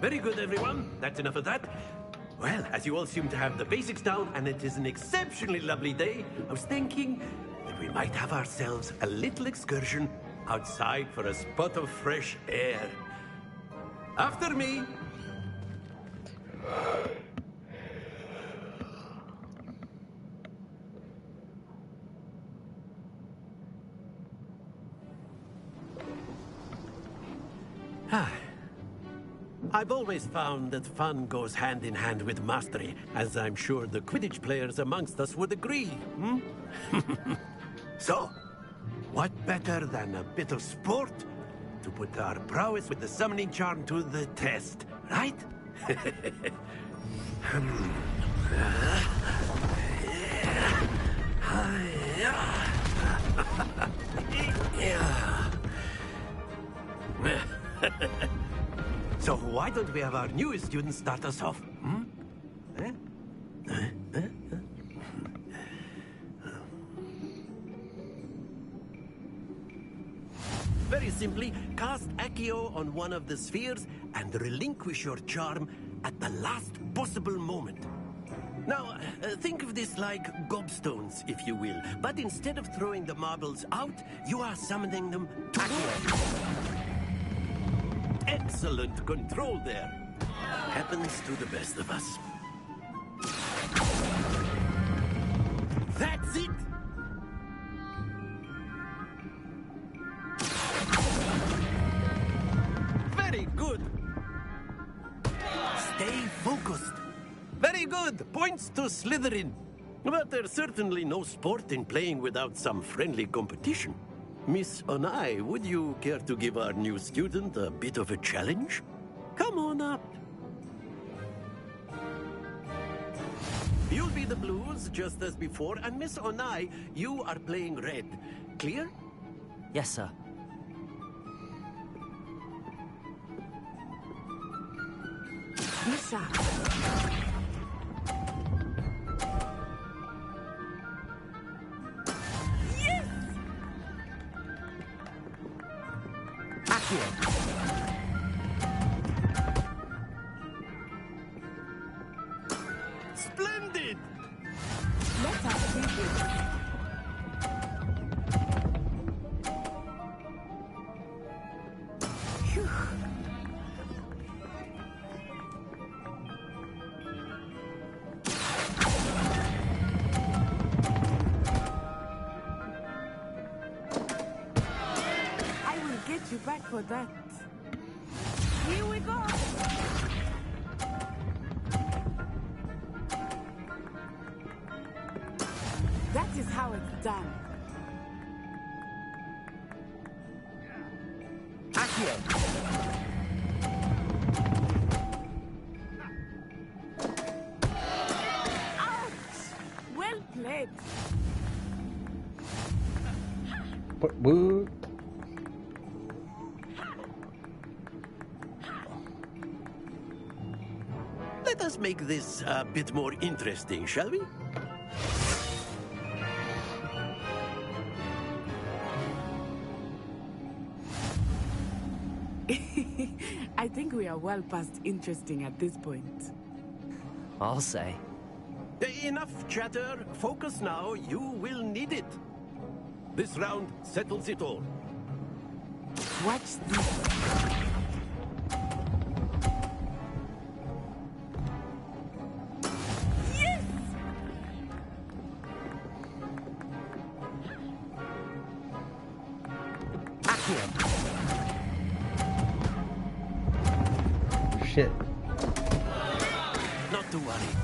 Very good, everyone. That's enough of that. Well, as you all seem to have the basics down, and it is an exceptionally lovely day, I was thinking that we might have ourselves a little excursion outside for a spot of fresh air. After me. I've always found that fun goes hand in hand with mastery, as I'm sure the Quidditch players amongst us would agree. So, what better than a bit of sport to put our prowess with the summoning charm to the test, right? So why don't we have our newest student start us off? Very simply, cast Accio on one of the spheres and relinquish your charm at the last possible moment. Now, think of this like gobstones, if you will. But instead of throwing the marbles out, you are summoning them to Excellent control there. Happens to the best of us. That's it! Very good. Stay focused. Very good. Points to Slytherin. But there's certainly no sport in playing without some friendly competition. Miss Onai, would you care to give our new student a bit of a challenge? Come on up. You'll be the blues, just as before, and Miss Onai, you are playing red. Clear? Yes, sir. Yes, sir. Splendid! Let us see this. Phew. I will get you back for that. Here we go! That is how it's done. Ouch! Well played. What? Let us make this a bit more interesting, shall we? I think we are well past interesting at this point. I'll say. Enough chatter. Focus now. You will need it. This round settles it all. Watch this. Yes! Shit. Not to worry.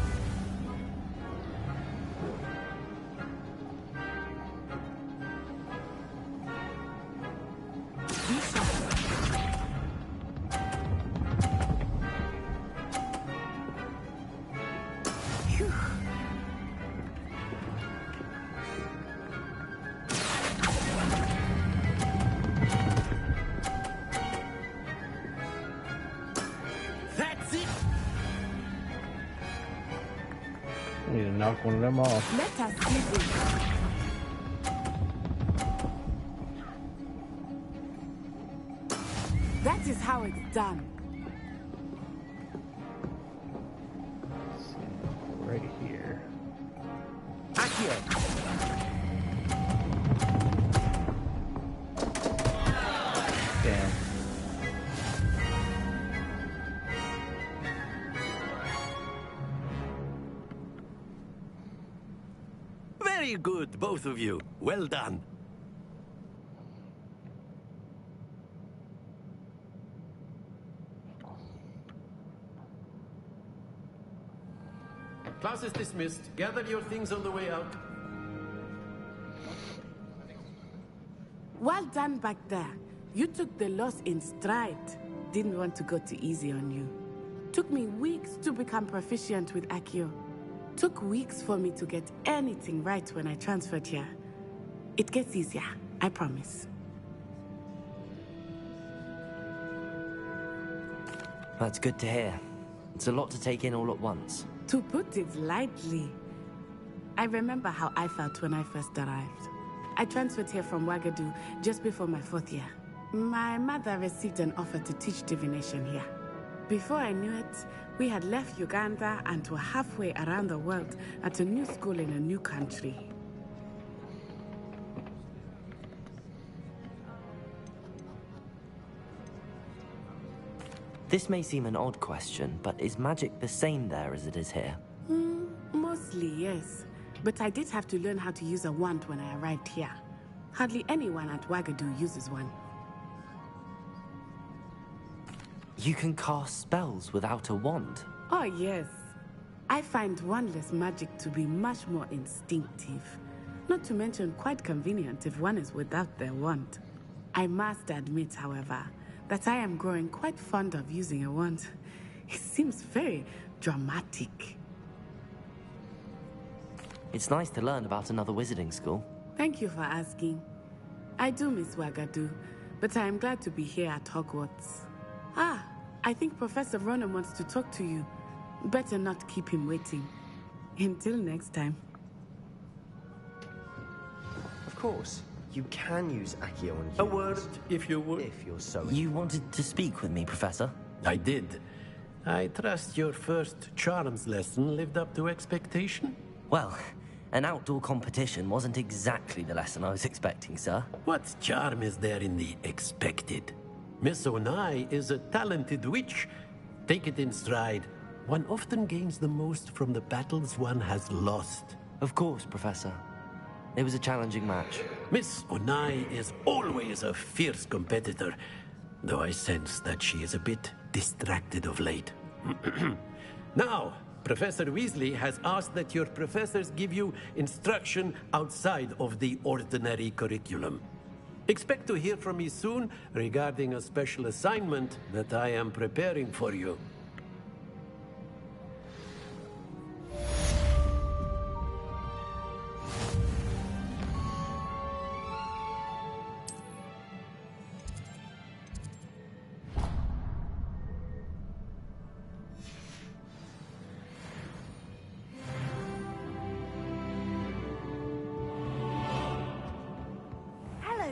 That's it. I need to knock one of them off. Let us see this. That is how it's done. Right here. Damn. Very good, both of you. Well done. Class is dismissed. Gather your things on the way out. Well done back there. You took the loss in stride. Didn't want to go too easy on you. Took me weeks to become proficient with Accio. Took weeks for me to get anything right when I transferred here. It gets easier, I promise. That's good to hear. It's a lot to take in all at once. To put it lightly, I remember how I felt when I first arrived. I transferred here from Wagadu just before my 4th year. My mother received an offer to teach divination here. Before I knew it, we had left Uganda and were halfway around the world at a new school in a new country. This may seem an odd question, but is magic the same there as it is here? Mostly, yes. But I did have to learn how to use a wand when I arrived here. Hardly anyone at Wagadu uses one. You can cast spells without a wand? Oh, yes. I find wandless magic to be much more instinctive. Not to mention quite convenient if one is without their wand. I must admit, however, that I am growing quite fond of using a wand. It seems very dramatic. It's nice to learn about another wizarding school. Thank you for asking. I do miss Wagadu, but I am glad to be here at Hogwarts. Ah, I think Professor Ronan wants to talk to you. Better not keep him waiting. Until next time. Of course. You can use Accio on humans. A word, if you would. If you're so... You wanted to speak with me, Professor? I did. I trust your first charms lesson lived up to expectation? Well, an outdoor competition wasn't exactly the lesson I was expecting, sir. What charm is there in the expected? Miss Onai is a talented witch. Take it in stride. One often gains the most from the battles one has lost. Of course, Professor. It was a challenging match. Miss Onai is always a fierce competitor, though I sense that she is a bit distracted of late. Now, Professor Weasley has asked that your professors give you instruction outside of the ordinary curriculum. Expect to hear from me soon regarding a special assignment that I am preparing for you.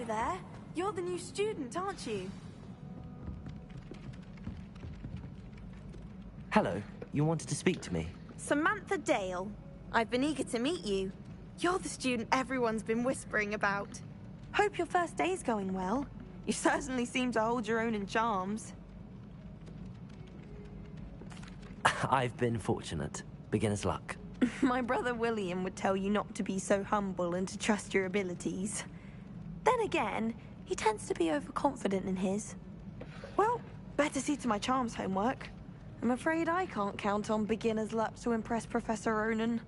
There. You're the new student, aren't you? Hello. You wanted to speak to me? Samantha Dale. I've been eager to meet you. You're the student everyone's been whispering about. Hope your first day's going well. You certainly seem to hold your own in charms. I've been fortunate. Beginner's luck. My brother William would tell you not to be so humble and to trust your abilities. Then again, he tends to be overconfident in his. Well, better see to my charms homework. I'm afraid I can't count on beginner's luck to impress Professor Ronan.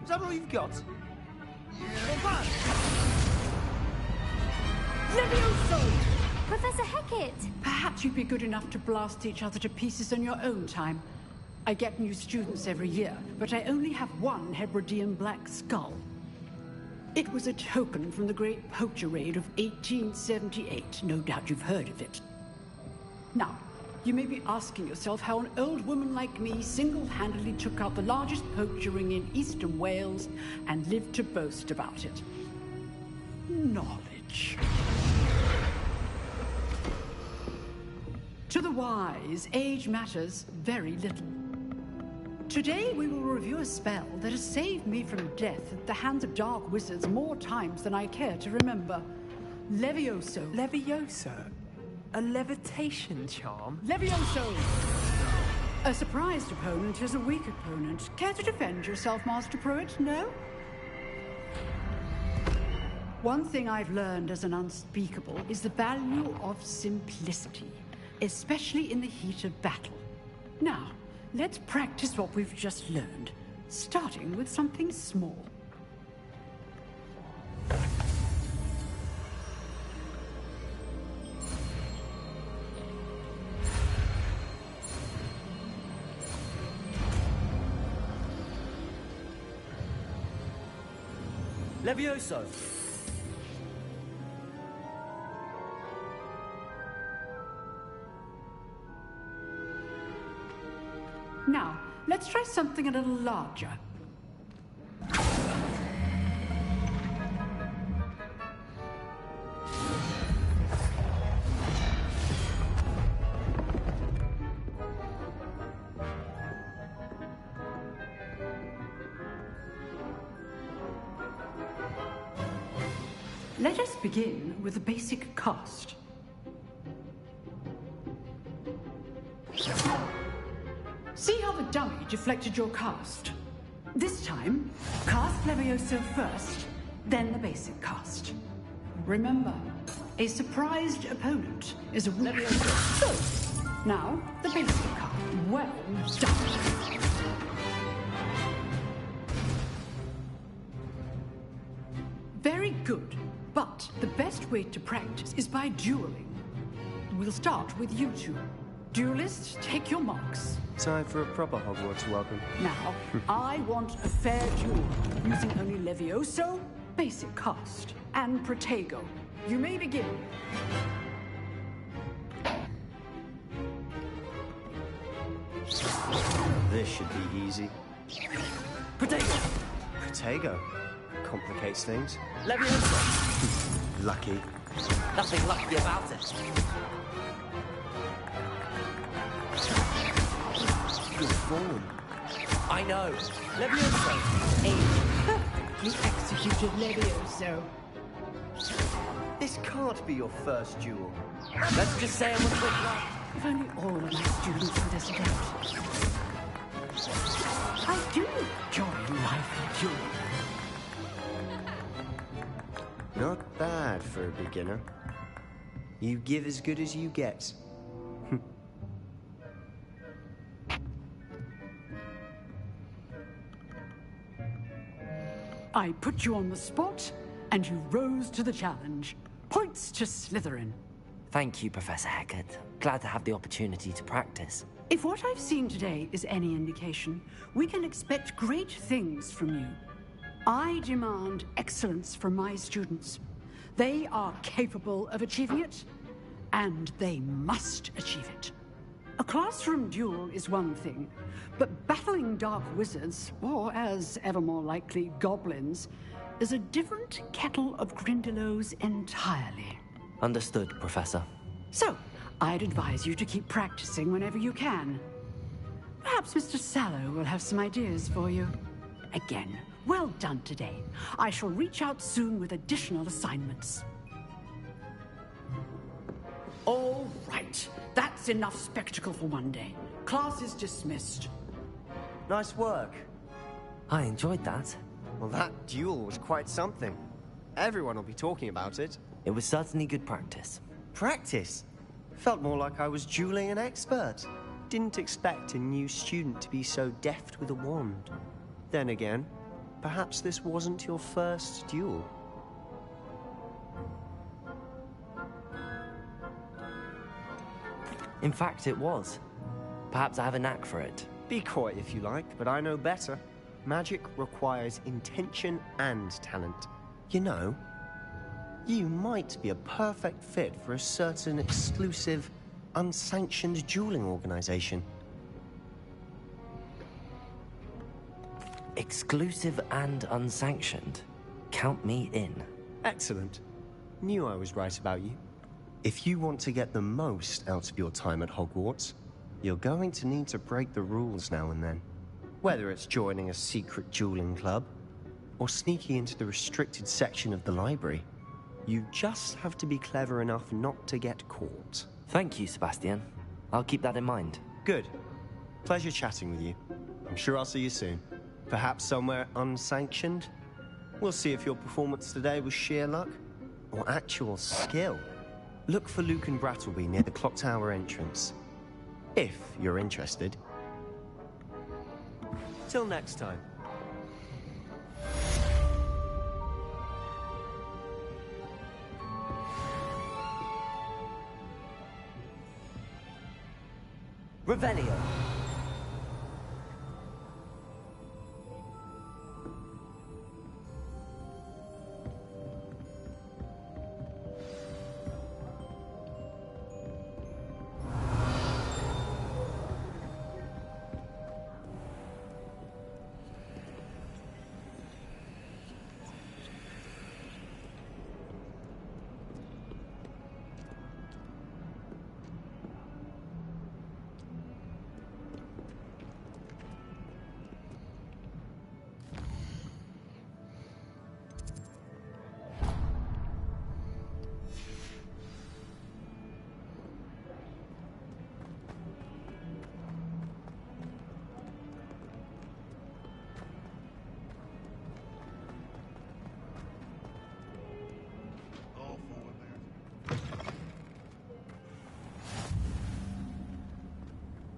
Is that all you've got? Levioso! Professor Hecat! Perhaps you'd be good enough to blast each other to pieces on your own time. I get new students every year, but I only have one Hebridean black skull. It was a token from the Great Poacher Raid of 1878. No doubt you've heard of it. Now, you may be asking yourself how an old woman like me single-handedly took out the largest poacher ring in eastern Wales and lived to boast about it. Knowledge. To the wise, age matters very little. Today we will review a spell that has saved me from death at the hands of dark wizards more times than I care to remember. Levioso. Levioso? A levitation charm? Levioso! A surprised opponent is a weak opponent. Care to defend yourself, Master Pruitt? No? One thing I've learned as an unspeakable is the value of simplicity, especially in the heat of battle. Now, let's practice what we've just learned, starting with something small. Levioso! Now, let's try something a little larger. Let us begin with the basic cast. See how the dummy deflected your cast? This time, cast Levioso first, then the basic cast. Remember, a surprised opponent is a Levioso. So, now, the basic cast. Well done. Very good, but the best way to practice is by dueling. We'll start with you two. Duelists, take your marks. Time for a proper Hogwarts welcome. Now, I want a fair duel, using only Levioso, basic cast, and Protego. You may begin. This should be easy. Protego! Protego? Complicates things. Levioso! Lucky. Nothing lucky about it. Good form. I know. Levioso! You executed Levioso. This can't be your first duel. Let's just say I was quick. If only all of my students were this adept. I do enjoy life dueling. Not bad for a beginner. You give as good as you get. I put you on the spot, and you rose to the challenge. Points to Slytherin. Thank you, Professor Hecat. Glad to have the opportunity to practice. If what I've seen today is any indication, we can expect great things from you. I demand excellence from my students. They are capable of achieving it, and they must achieve it. A classroom duel is one thing, but battling dark wizards, or as ever more likely, goblins, is a different kettle of Grindylows entirely. Understood, Professor. So, I'd advise you to keep practicing whenever you can. Perhaps Mr. Sallow will have some ideas for you. Again, well done today. I shall reach out soon with additional assignments. All right. That's enough spectacle for one day. Class is dismissed. Nice work. I enjoyed that. Well, that duel was quite something. Everyone will be talking about it. It was certainly good practice. Practice? Felt more like I was dueling an expert. Didn't expect a new student to be so deft with a wand. Then again, perhaps this wasn't your first duel. In fact, it was. Perhaps I have a knack for it. Be coy if you like, but I know better. Magic requires intention and talent. You know, you might be a perfect fit for a certain exclusive, unsanctioned dueling organization. Exclusive and unsanctioned? Count me in. Excellent. Knew I was right about you. If you want to get the most out of your time at Hogwarts, you're going to need to break the rules now and then. Whether it's joining a secret dueling club, or sneaking into the restricted section of the library, you just have to be clever enough not to get caught. Thank you, Sebastian. I'll keep that in mind. Good. Pleasure chatting with you. I'm sure I'll see you soon. Perhaps somewhere unsanctioned? We'll see if your performance today was sheer luck, or actual skill. Look for Luke and Brattleby near the clock tower entrance. If you're interested. Till next time. Revelio.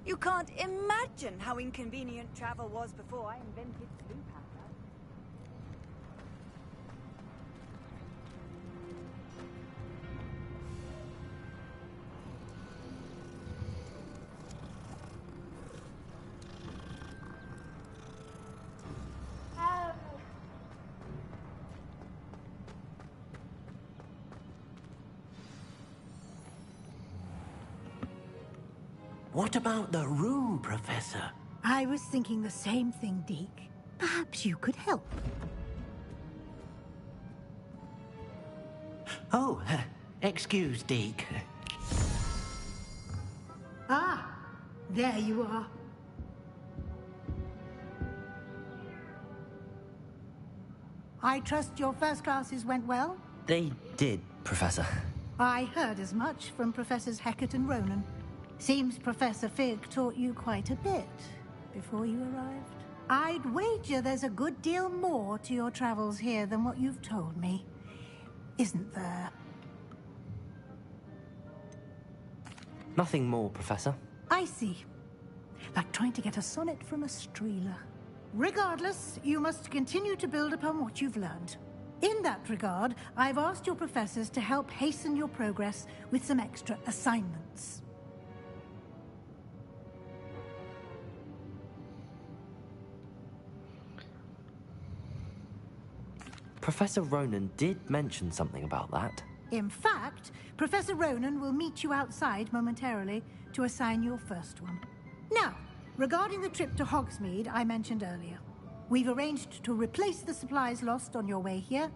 You can't imagine how inconvenient travel was before I invented sleep powder. What about the room, Professor? I was thinking the same thing, Deke. Perhaps you could help. Oh, excuse, Deke. Ah, there you are. I trust your first classes went well? They did, Professor. I heard as much from Professors Hecat and Ronan. Seems Professor Fig taught you quite a bit before you arrived. I'd wager there's a good deal more to your travels here than what you've told me. Isn't there? Nothing more, Professor. I see. Like trying to get a sonnet from a streeler. Regardless, you must continue to build upon what you've learned. In that regard, I've asked your professors to help hasten your progress with some extra assignments. Professor Ronan did mention something about that. In fact, Professor Ronan will meet you outside momentarily to assign your first one. Now, regarding the trip to Hogsmeade I mentioned earlier, we've arranged to replace the supplies lost on your way here,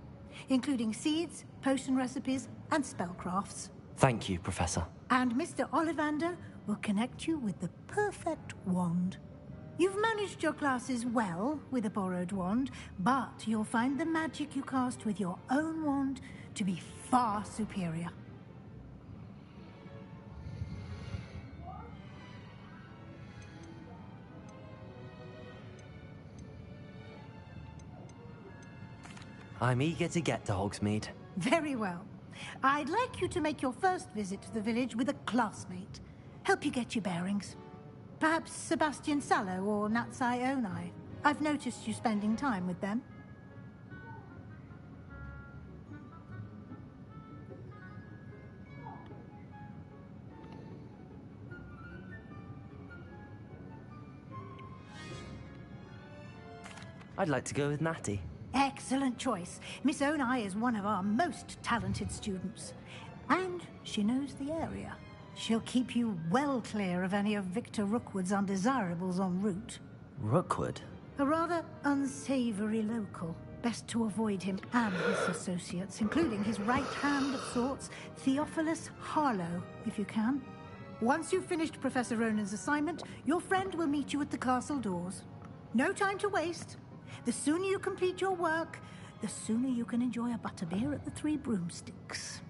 including seeds, potion recipes, and spellcrafts. Thank you, Professor. And Mr. Ollivander will connect you with the perfect wand. You've managed your classes well with a borrowed wand, but you'll find the magic you cast with your own wand to be far superior. I'm eager to get to Hogsmeade. Very well. I'd like you to make your first visit to the village with a classmate. Help you get your bearings. Perhaps Sebastian Sallow or Natsai Onai. I've noticed you spending time with them. I'd like to go with Natty. Excellent choice. Miss Onai is one of our most talented students. And she knows the area. She'll keep you well clear of any of Victor Rookwood's undesirables en route. Rookwood? A rather unsavory local. Best to avoid him and his associates, including his right hand of sorts, Theophilus Harlow, if you can. Once you've finished Professor Ronan's assignment, your friend will meet you at the castle doors. No time to waste. The sooner you complete your work, the sooner you can enjoy a butterbeer at the Three Broomsticks.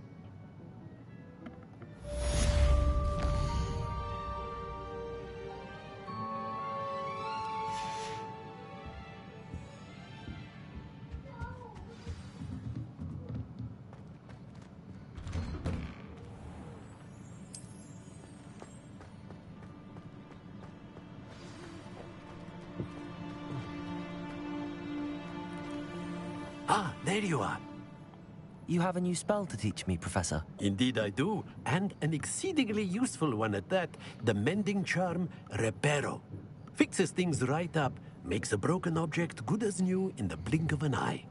Ah, there you are. You have a new spell to teach me, Professor. Indeed I do, and an exceedingly useful one at that. The mending charm, Reparo. Fixes things right up, makes a broken object good as new in the blink of an eye.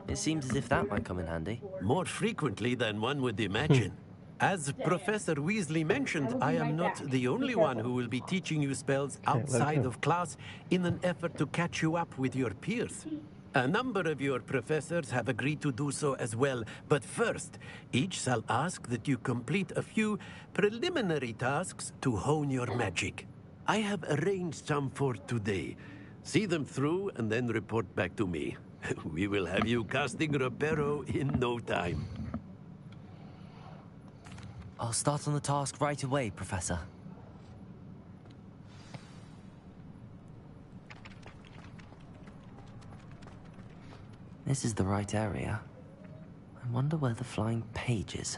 It seems as if that might come in handy. More frequently than one would imagine. As Professor Weasley mentioned, I am not the only one who will be teaching you spells outside of class in an effort to catch you up with your peers. A number of your professors have agreed to do so as well, but first, each shall ask that you complete a few preliminary tasks to hone your magic. I have arranged some for today. See them through and then report back to me. We will have you casting Reparo in no time. I'll start on the task right away, Professor. This is the right area. I wonder where the flying page is.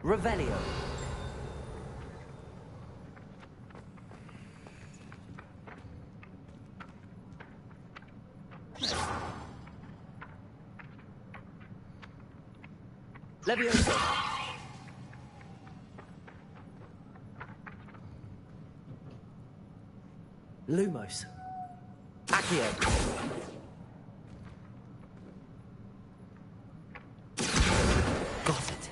Revelio! Leviosa! Lumos! Accio! Got it.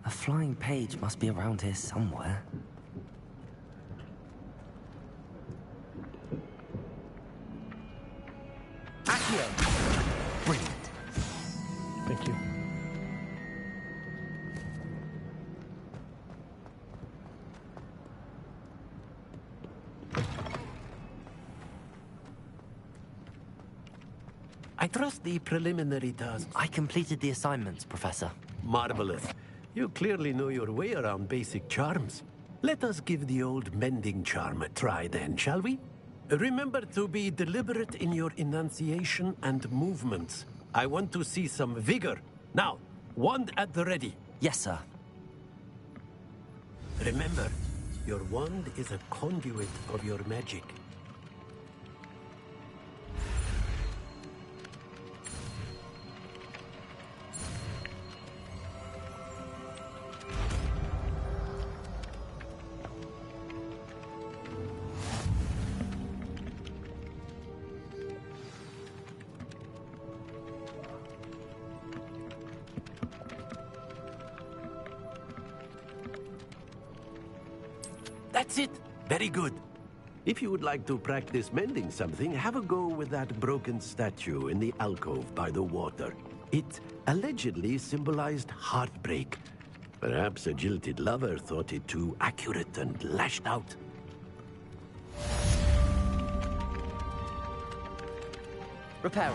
A flying page must be around here somewhere. Brilliant. Thank you. I trust the preliminary tasks. I completed the assignments, Professor. Marvelous. You clearly know your way around basic charms. Let us give the old mending charm a try then, shall we? Remember to be deliberate in your enunciation and movements. I want to see some vigor. Now, wand at the ready. Yes, sir. Remember, your wand is a conduit of your magic. That's it. Very good. If you would like to practice mending something, have a go with that broken statue in the alcove by the water. It allegedly symbolized heartbreak. Perhaps a jilted lover thought it too accurate and lashed out. Repair.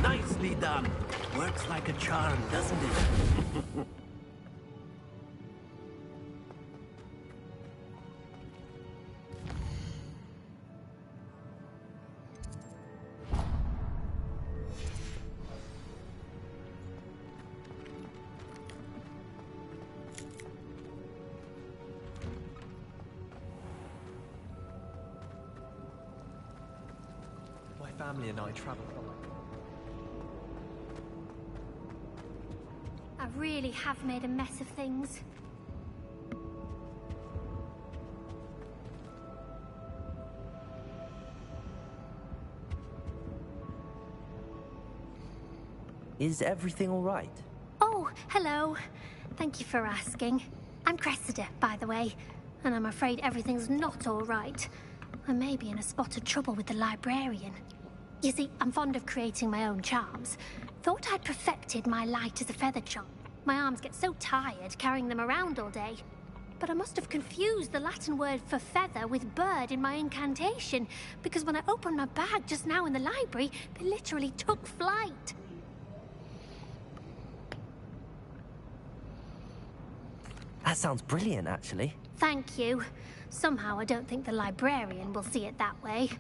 Nicely done. Works like a charm, doesn't it? My family and I travel. I really have made a mess of things. Is everything all right? Oh, hello. Thank you for asking. I'm Cressida, by the way, and I'm afraid everything's not all right. I may be in a spot of trouble with the librarian. You see, I'm fond of creating my own charms. Thought I'd perfected my light as a feather charm. My arms get so tired carrying them around all day. But I must have confused the Latin word for feather with bird in my incantation, because when I opened my bag just now in the library, they literally took flight. That sounds brilliant, actually. Thank you. Somehow I don't think the librarian will see it that way.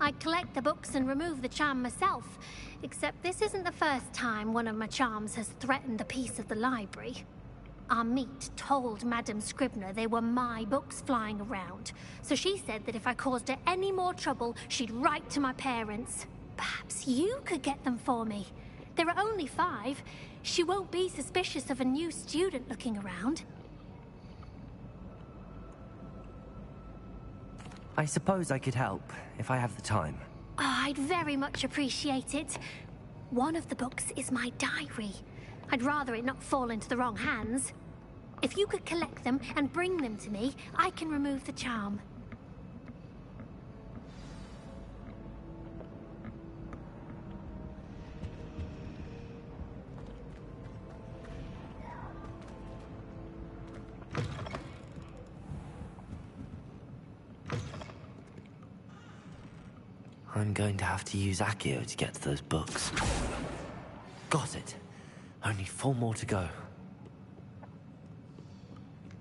I collect the books and remove the charm myself, except this isn't the first time one of my charms has threatened the peace of the library. Our meet told Madame Scribner they were my books flying around, so she said that if I caused her any more trouble, she'd write to my parents. Perhaps you could get them for me. There are only 5. She won't be suspicious of a new student looking around. I suppose I could help, if I have the time. Oh, I'd very much appreciate it. One of the books is my diary. I'd rather it not fall into the wrong hands. If you could collect them and bring them to me, I can remove the charm. I'm going to have to use Accio to get to those books. Got it. Only 4 more to go.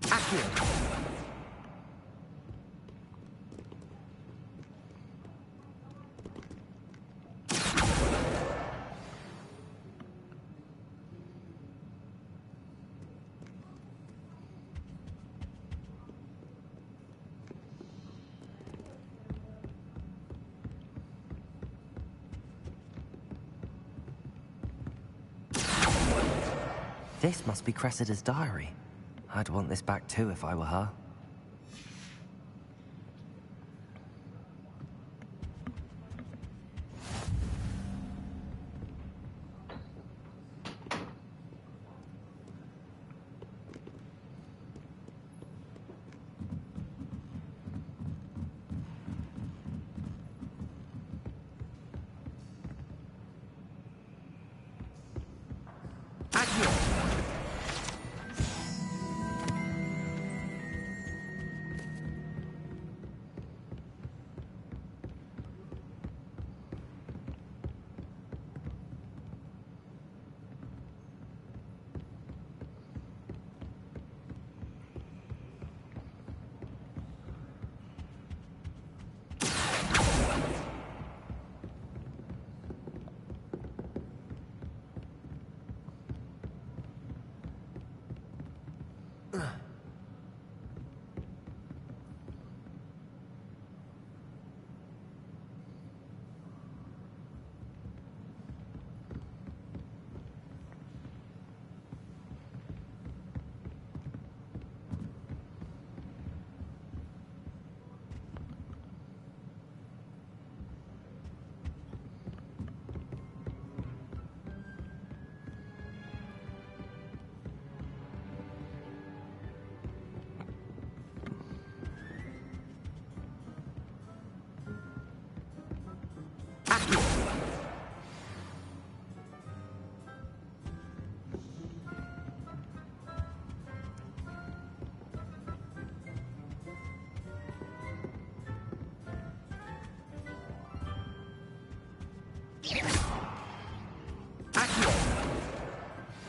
Accio! This must be Cressida's diary. I'd want this back too if I were her.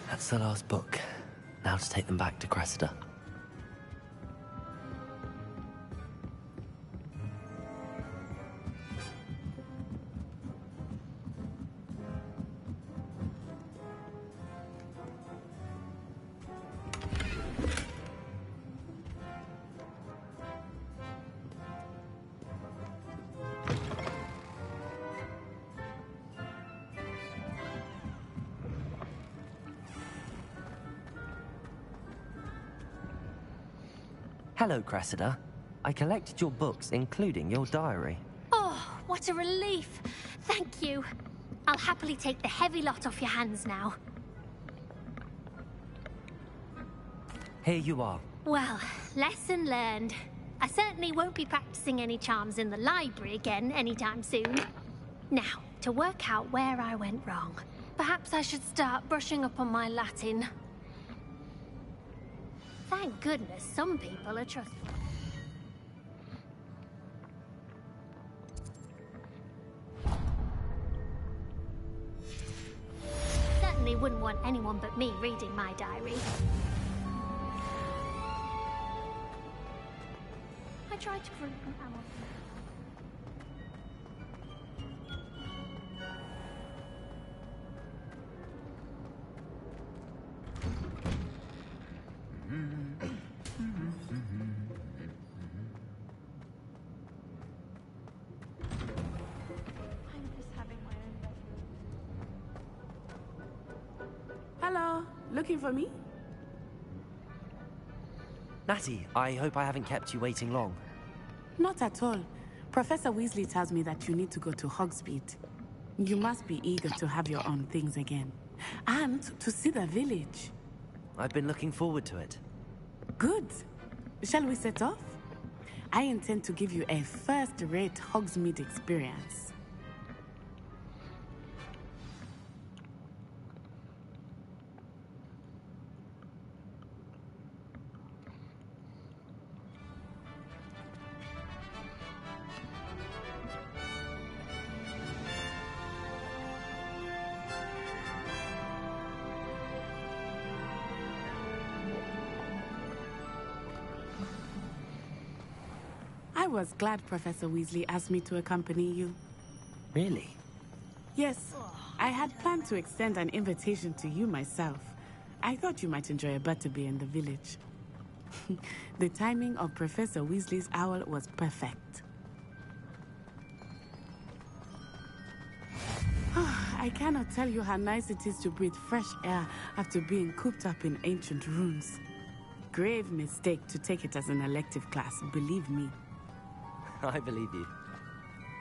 That's the last book. Now to take them back to Cressida. Hello, Cressida. I collected your books, including your diary. Oh, what a relief. Thank you. I'll happily take the heavy lot off your hands now. Here you are. Well, lesson learned. I certainly won't be practicing any charms in the library again anytime soon. Now, to work out where I went wrong. Perhaps I should start brushing up on my Latin. Thank goodness some people are trustworthy. Certainly wouldn't want anyone but me reading my diary. I tried to prove I'm Hello, looking for me? Natty, I hope I haven't kept you waiting long. Not at all. Professor Weasley tells me that you need to go to Hogsmeade. You must be eager to have your own things again. And to see the village. I've been looking forward to it. Good. Shall we set off? I intend to give you a first-rate Hogsmeade experience. I was glad Professor Weasley asked me to accompany you. Really? Yes, I had planned to extend an invitation to you myself. I thought you might enjoy a butterbeer in the village. The timing of Professor Weasley's owl was perfect. I cannot tell you how nice it is to breathe fresh air after being cooped up in ancient ruins. Grave mistake to take it as an elective class, believe me. I believe you.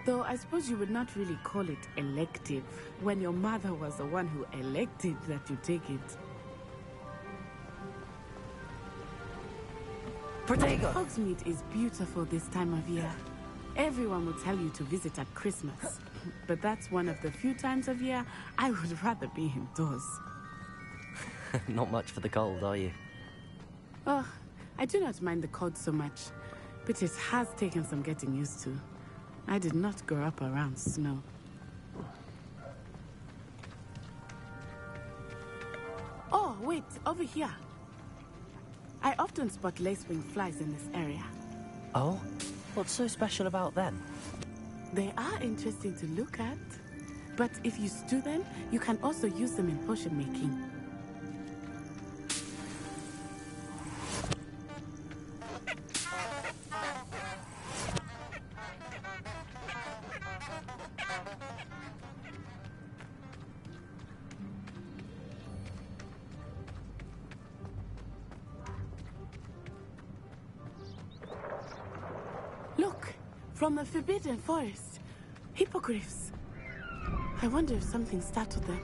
Though I suppose you would not really call it elective when your mother was the one who elected that you take it. Protego! Hogsmeade is beautiful this time of year. Everyone will tell you to visit at Christmas. But that's one of the few times of year I would rather be indoors. Not much for the cold, are you? Oh, I do not mind the cold so much. But it has taken some getting used to. I did not grow up around snow. Oh, wait, over here. I often spot lacewing flies in this area. Oh? What's so special about them? They are interesting to look at. But if you stew them, you can also use them in potion making. Look, from the Forbidden Forest. Hippogriffs. I wonder if something startled them.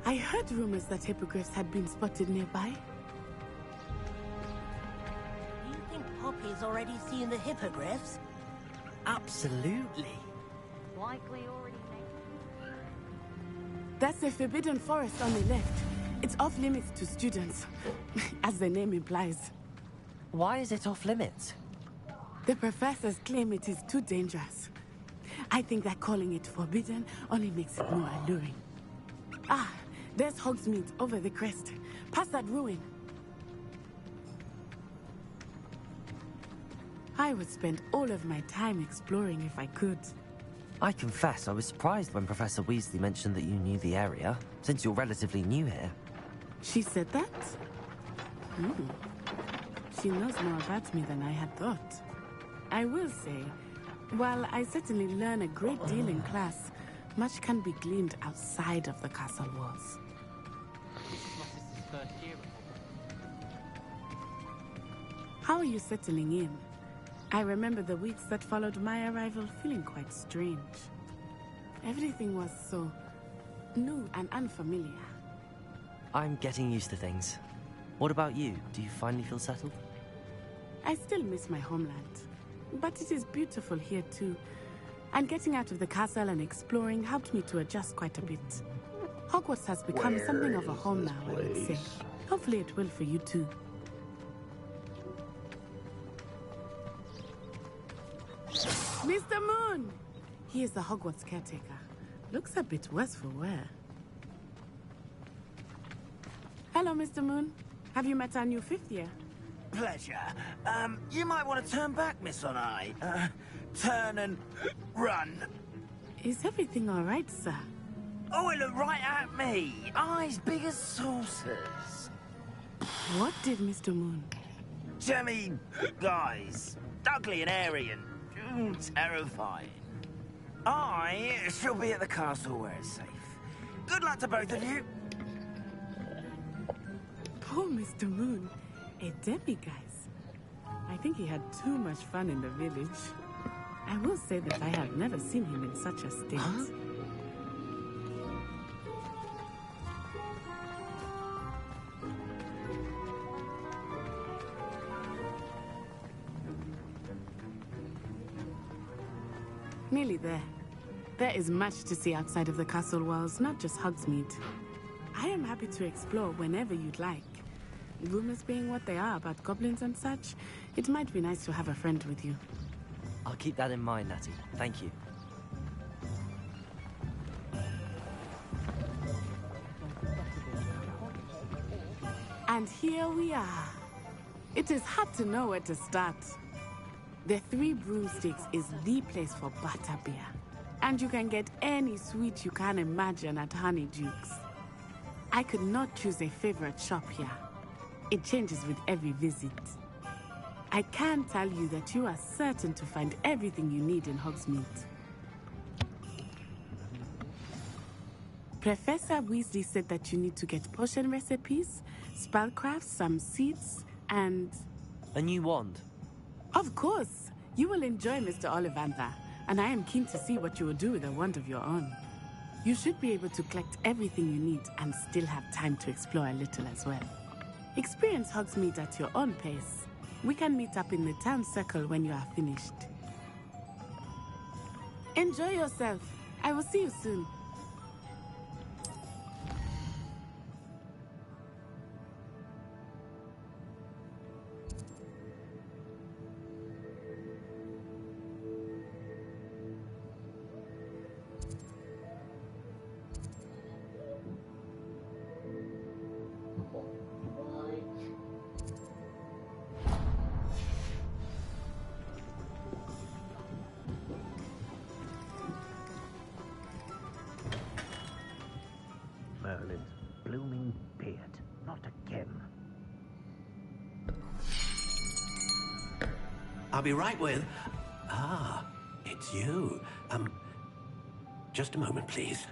I heard rumors that hippogriffs had been spotted nearby. You think Poppy's already seen the hippogriffs? Absolutely. Likely already made. That's the Forbidden Forest on the left. It's off limits to students, as the name implies. Why is it off limits? The professors claim it is too dangerous. I think that calling it forbidden only makes it more alluring. Ah, there's Hogsmeade over the crest. Past that ruin. I would spend all of my time exploring if I could. I confess I was surprised when Professor Weasley mentioned that you knew the area, since you're relatively new here. She said that? She knows more about me than I had thought. I will say, while I certainly learn a great deal in class, much can be gleaned outside of the castle walls. How are you settling in? I remember the weeks that followed my arrival feeling quite strange. Everything was so new and unfamiliar. I'm getting used to things. What about you? Do you finally feel settled? I still miss my homeland, but it is beautiful here too. And getting out of the castle and exploring helped me to adjust quite a bit. Hogwarts has become something of a home now, I would say. Hopefully it will for you too. Mr. Moon! He is the Hogwarts caretaker. Looks a bit worse for wear. Hello, Mr. Moon. Have you met our new fifth year? Pleasure. You might want to turn back, Miss Onai. Turn and run. Is everything all right, sir? Oh, it looked right at me. Eyes big as saucers. What did Mr. Moon? Jemmy, guys. Ugly and airy and terrifying. I shall be at the castle where it's safe. Good luck to both of you. Poor Mr. Moon. A demiguise. I think he had too much fun in the village. I will say that I have never seen him in such a state. Huh? Nearly there. There is much to see outside of the castle walls, not just Hogsmeade. I am happy to explore whenever you'd like. Rumors being what they are about goblins and such, it might be nice to have a friend with you. I'll keep that in mind, Natty. Thank you. And here we are. It is hard to know where to start. The Three Broomsticks is the place for butterbeer. And you can get any sweet you can imagine at Honeyduke's. I could not choose a favorite shop here. It changes with every visit. I can tell you that you are certain to find everything you need in Hogsmeade. Professor Weasley said that you need to get potion recipes, spellcrafts, some seeds, and... a new wand? Of course. You will enjoy Mr. Ollivander, and I am keen to see what you will do with a wand of your own. You should be able to collect everything you need and still have time to explore a little as well. Experience Hogsmeade at your own pace. We can meet up in the town circle when you are finished. Enjoy yourself. I will see you soon. Merlin's blooming beard. Not again. I'll be right with... Ah, it's you. Just a moment, please.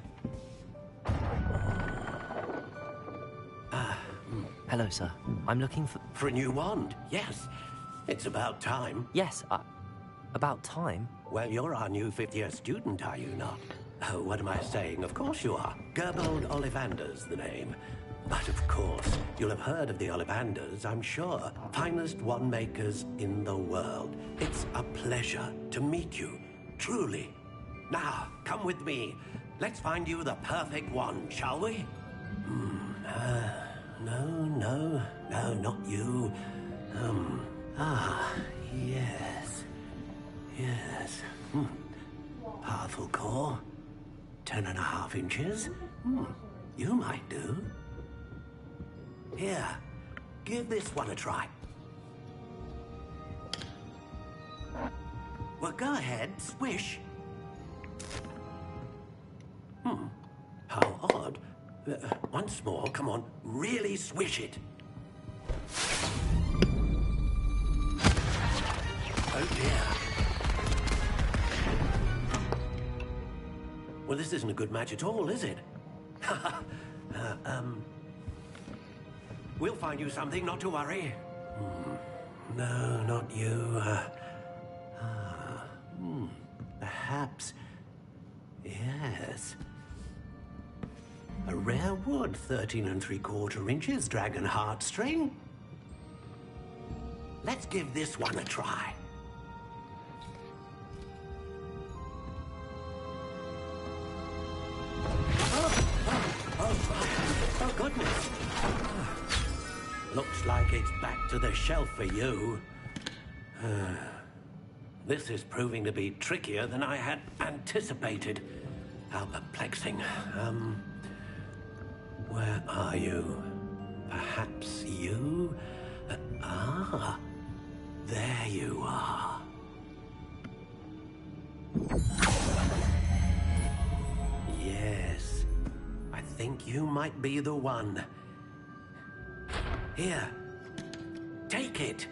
Hello, sir. I'm looking for... For a new wand, yes. It's about time. Yes, about time? Well, you're our new fifth-year student, are you not? Oh, what am I saying? Of course you are. Gerbold Ollivander's the name. But of course, you'll have heard of the Ollivanders, I'm sure. Finest wand makers in the world. It's a pleasure to meet you, truly. Now, come with me. Let's find you the perfect wand, shall we? No, not you. Yes. Powerful core. 10.5 inches. You might do. Here, give this one a try. Well, go ahead, swish. How odd. Once more, come on, really swish it. Oh dear. Well, this isn't a good match at all, is it? We'll find you something, not to worry. No, not you. Perhaps. Yes. A rare wood, 13 3/4 inches, dragon heartstring. Let's give this one a try. Oh, goodness. Looks like it's back to the shelf for you. This is proving to be trickier than I had anticipated. How perplexing. Where are you? Perhaps you? There you are. Yes, I think you might be the one. Here, take it.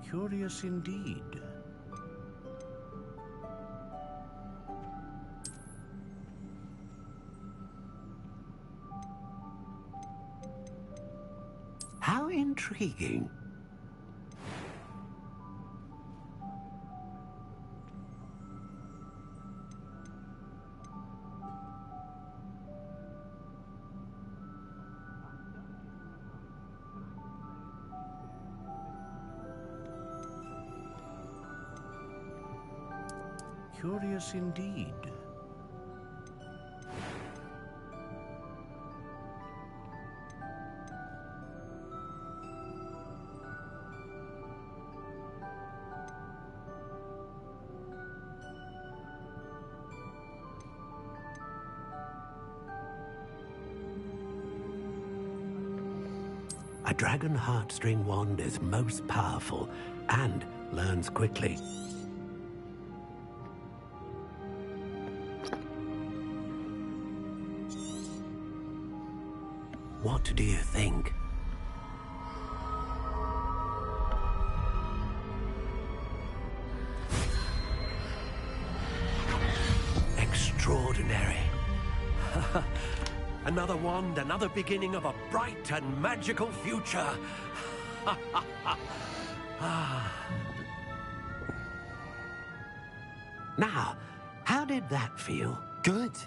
Curious indeed. How intriguing. Curious indeed. A dragon heartstring wand is most powerful and learns quickly. What do you think? Extraordinary. Another wand, another beginning of a bright and magical future. Now, how did that feel? Good.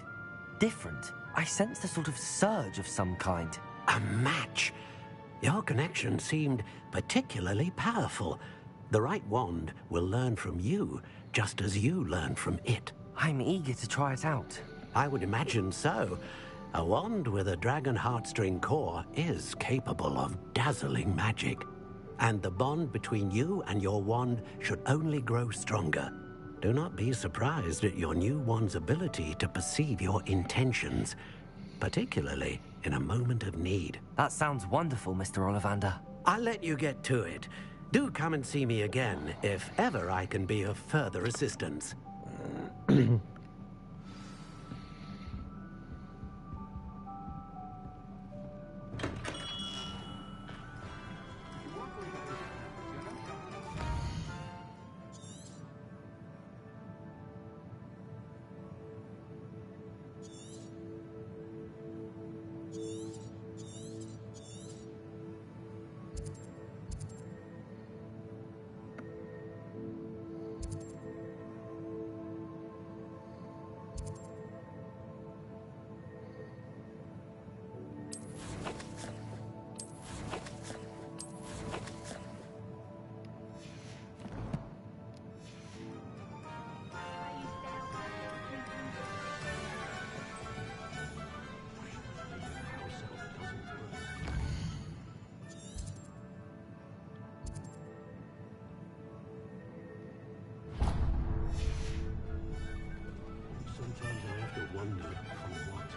Different. I sensed a sort of surge of some kind. A match. Your connection seemed particularly powerful. The right wand will learn from you, just as you learn from it. I'm eager to try it out. I would imagine so. A wand with a dragon heartstring core is capable of dazzling magic. And the bond between you and your wand should only grow stronger. Do not be surprised at your new wand's ability to perceive your intentions, particularly in a moment of need. That sounds wonderful, Mr. Ollivander. I'll let you get to it. Do come and see me again if ever I can be of further assistance. wonder for what.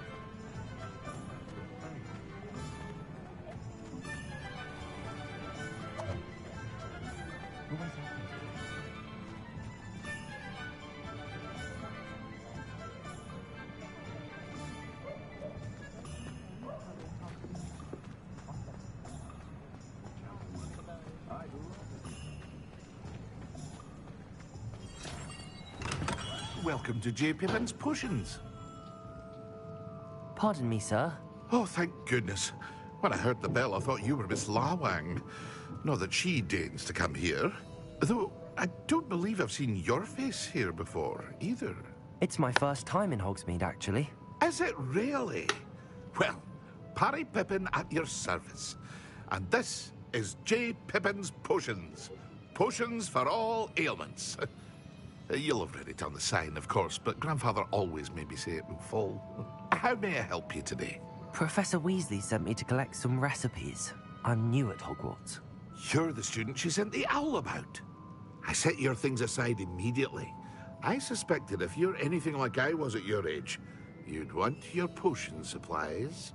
Welcome to J. Pippin's Potions. Pardon me, sir. Oh, thank goodness. When I heard the bell, I thought you were Miss Lawang. Not that she deigns to come here. Though, I don't believe I've seen your face here before, either. It's my first time in Hogsmeade, actually. Is it really? Well, Parry Pippin at your service. And this is J. Pippin's Potions. Potions for all ailments. You'll have read it on the sign, of course, but Grandfather always made me say it in full. How may I help you today? Professor Weasley sent me to collect some recipes. I'm new at Hogwarts. You're the student she sent the owl about. I set your things aside immediately. I suspected if you're anything like I was at your age, you'd want your potion supplies.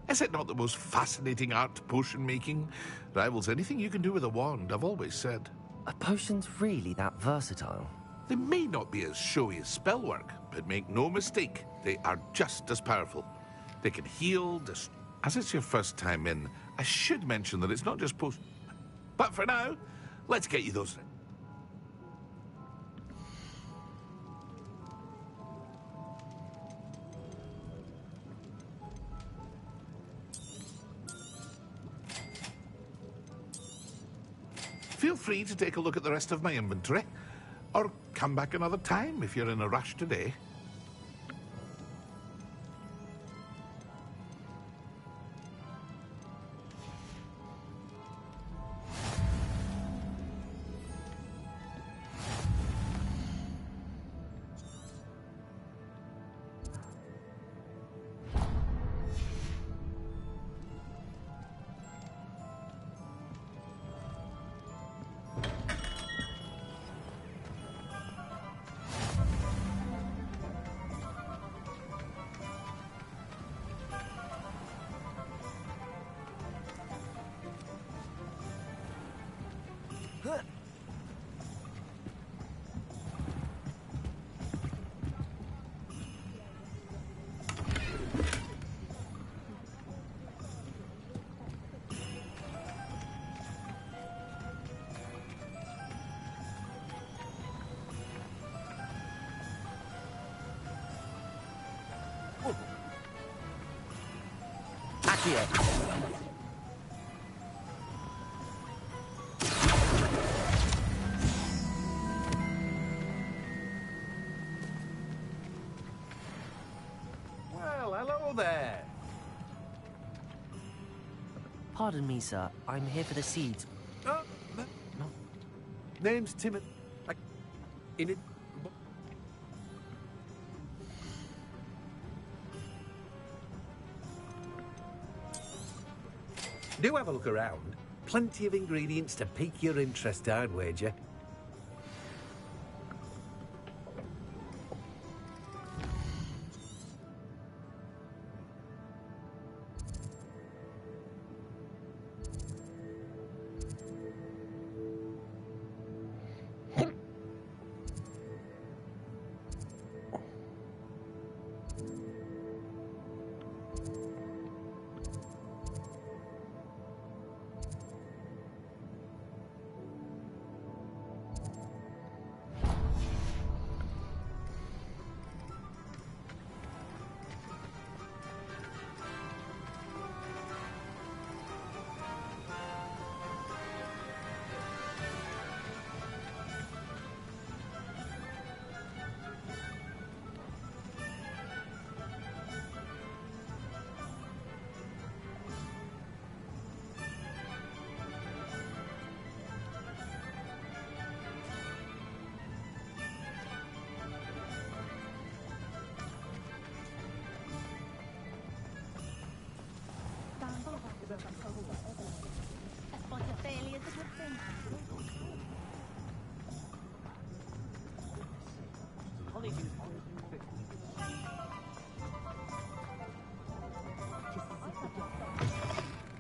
Is it not the most fascinating art, potion making? Rivals anything you can do with a wand, I've always said. Are potions really that versatile? They may not be as showy as spellwork, but make no mistake, they are just as powerful. They can heal, As it's your first time in, I should mention that it's not just But for now, let's get you those. Feel free to take a look at the rest of my inventory. Or come back another time if you're in a rush today. Well, hello there. Pardon me, sir. I'm here for the seeds. No. Name's Timothy. In it. Do have a look around. Plenty of ingredients to pique your interest, I'd wager.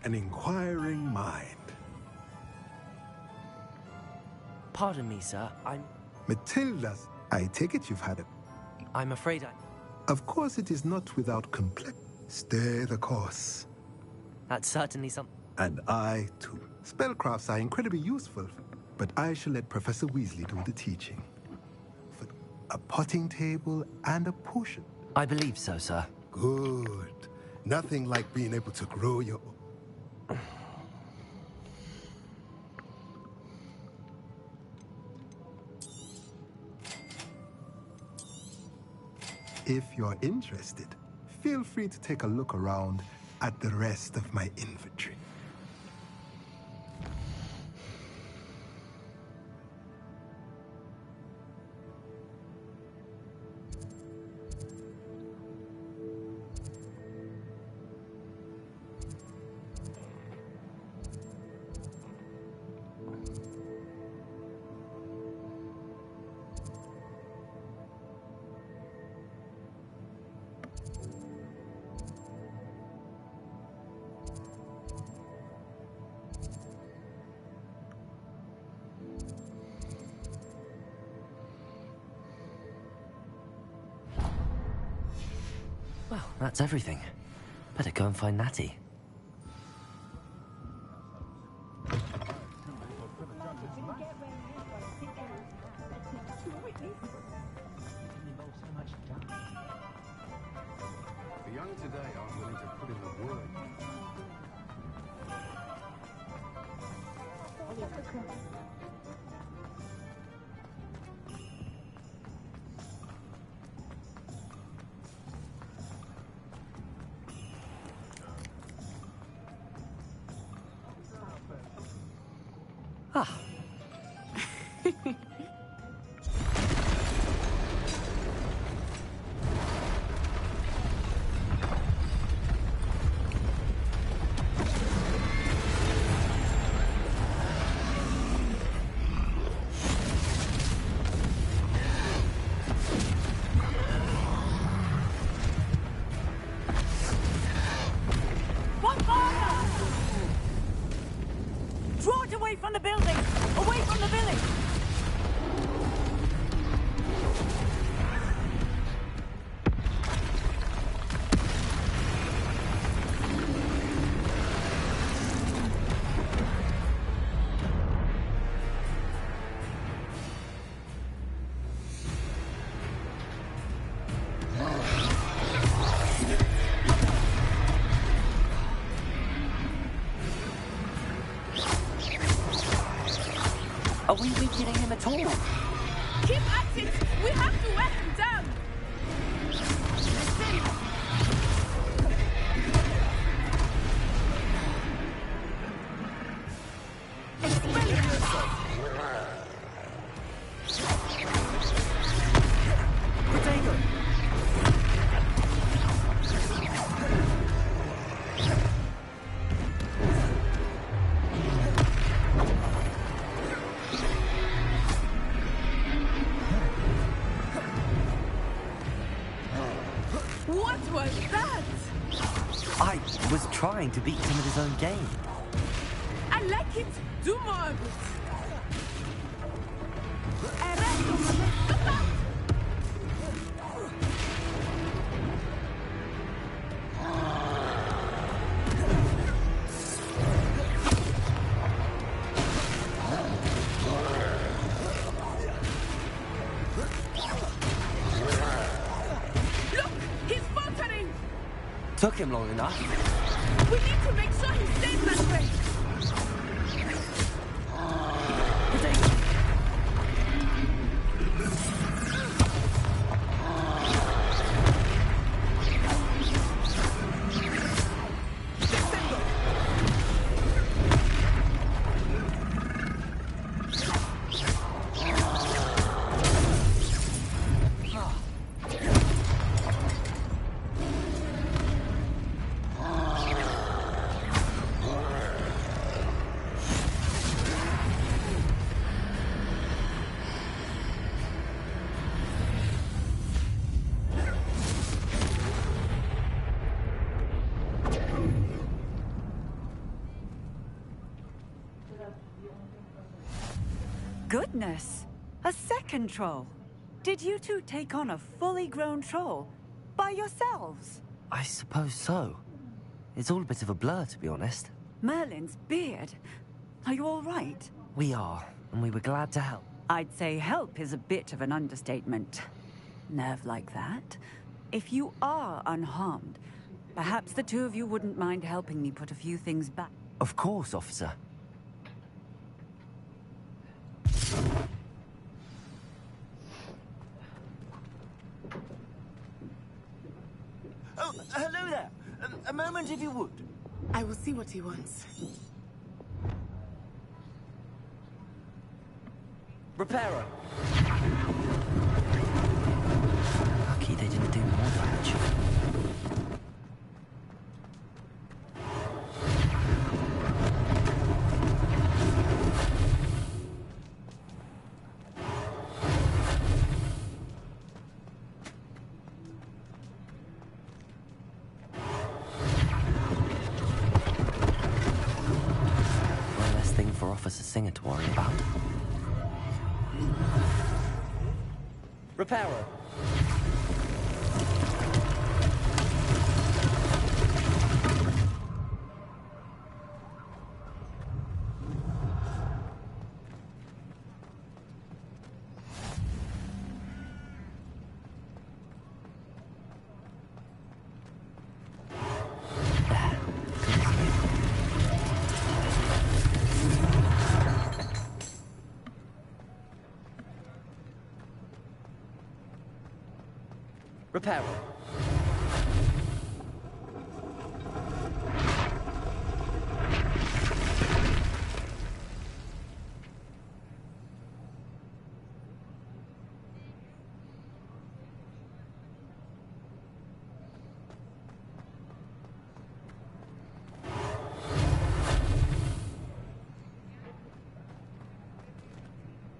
an inquiring mind. Pardon me, sir. Matilda's. I take it you've had it. I'm afraid I... Of course it is not without complex. Stay the course. That's certainly something. And I, too. Spellcrafts are incredibly useful, but I shall let Professor Weasley do the teaching. For a potting table and a potion. I believe so, sir. Good. Nothing like being able to grow your... If you're interested, feel free to take a look around at the rest of my inventory. Well, that's everything. Better go and find Natty. The young today aren't willing to put in the work. Ah. Draw it away from the building! Away from the village! Are we weakening him at all? Keep at it! We have to wear him down! What was that? I was trying to beat him at his own game. I like it. Do more of it. Look, he's faltering. Took him long enough. We need to make sure he stays that way. goodness! A second troll. Did you two take on a fully grown troll by yourselves? I suppose so. It's all a bit of a blur, to be honest. Merlin's beard. Are you all right? We are, and we were glad to help. I'd say help is a bit of an understatement. Nerve like that. If you are unharmed, perhaps the two of you wouldn't mind helping me put a few things back. Of course, officer. Oh, hello there. A moment if you would. I will see what he wants. Repairer. Lucky they didn't do more damage. One less thing for Officer Singer to worry about. Repairer. Repairer.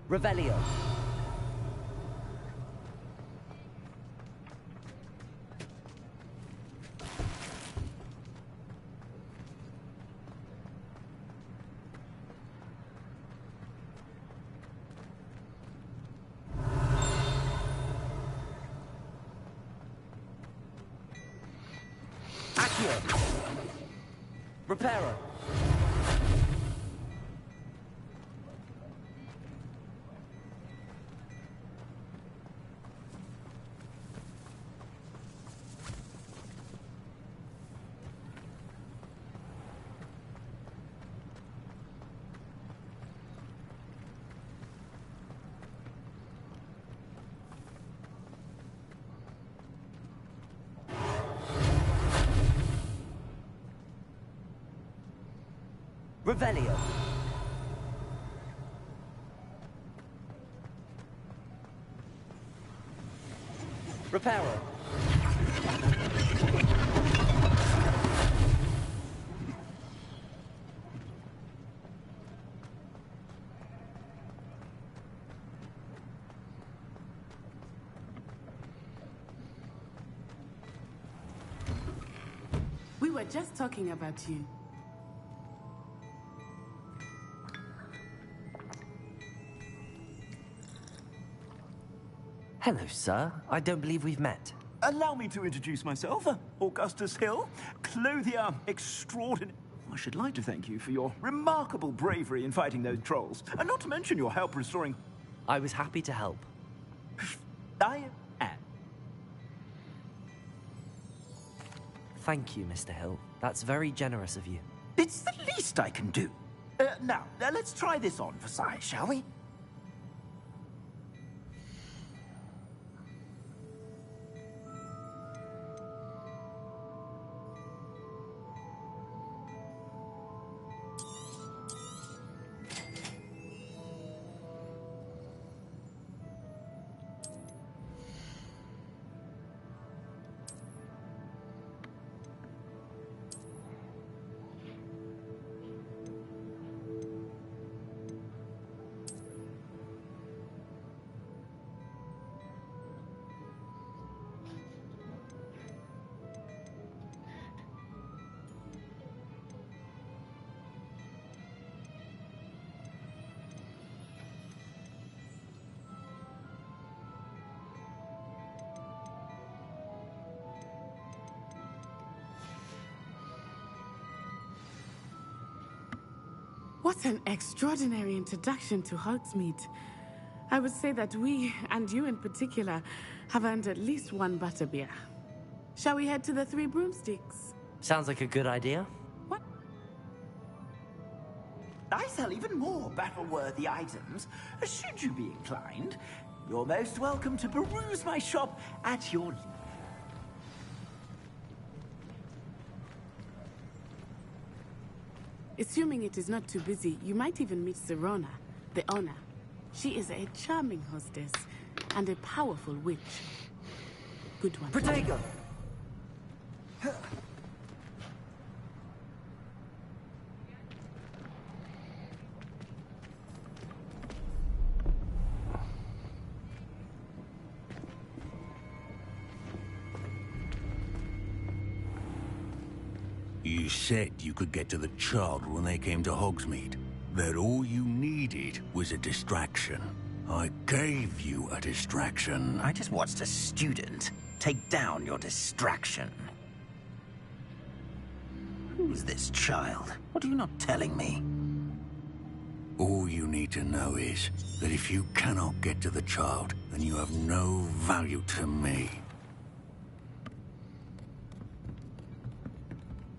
Revelio. Repairer. Revelio. Repairer. We were just talking about you. Hello, sir. I don't believe we've met. Allow me to introduce myself, Augustus Hill, clothier extraordinary. I should like to thank you for your remarkable bravery in fighting those trolls, and not to mention your help restoring... I was happy to help. I am. Thank you, Mr. Hill. That's very generous of you. It's the least I can do. Now, let's try this on for size, shall we? What an extraordinary introduction to Hogsmeade. I would say that we, and you in particular, have earned at least one butterbeer. Shall we head to the Three Broomsticks? Sounds like a good idea. I sell even more battle-worthy items. Should you be inclined, you're most welcome to peruse my shop at your leisure. Assuming it is not too busy, you might even meet Sirona, the owner. She is a charming hostess and a powerful witch. Good one. Protego! You said you could get to the child when they came to Hogsmeade. That all you needed was a distraction. I gave you a distraction. I just watched a student take down your distraction. Who's this child? What are you not telling me? All you need to know is that if you cannot get to the child, then you have no value to me.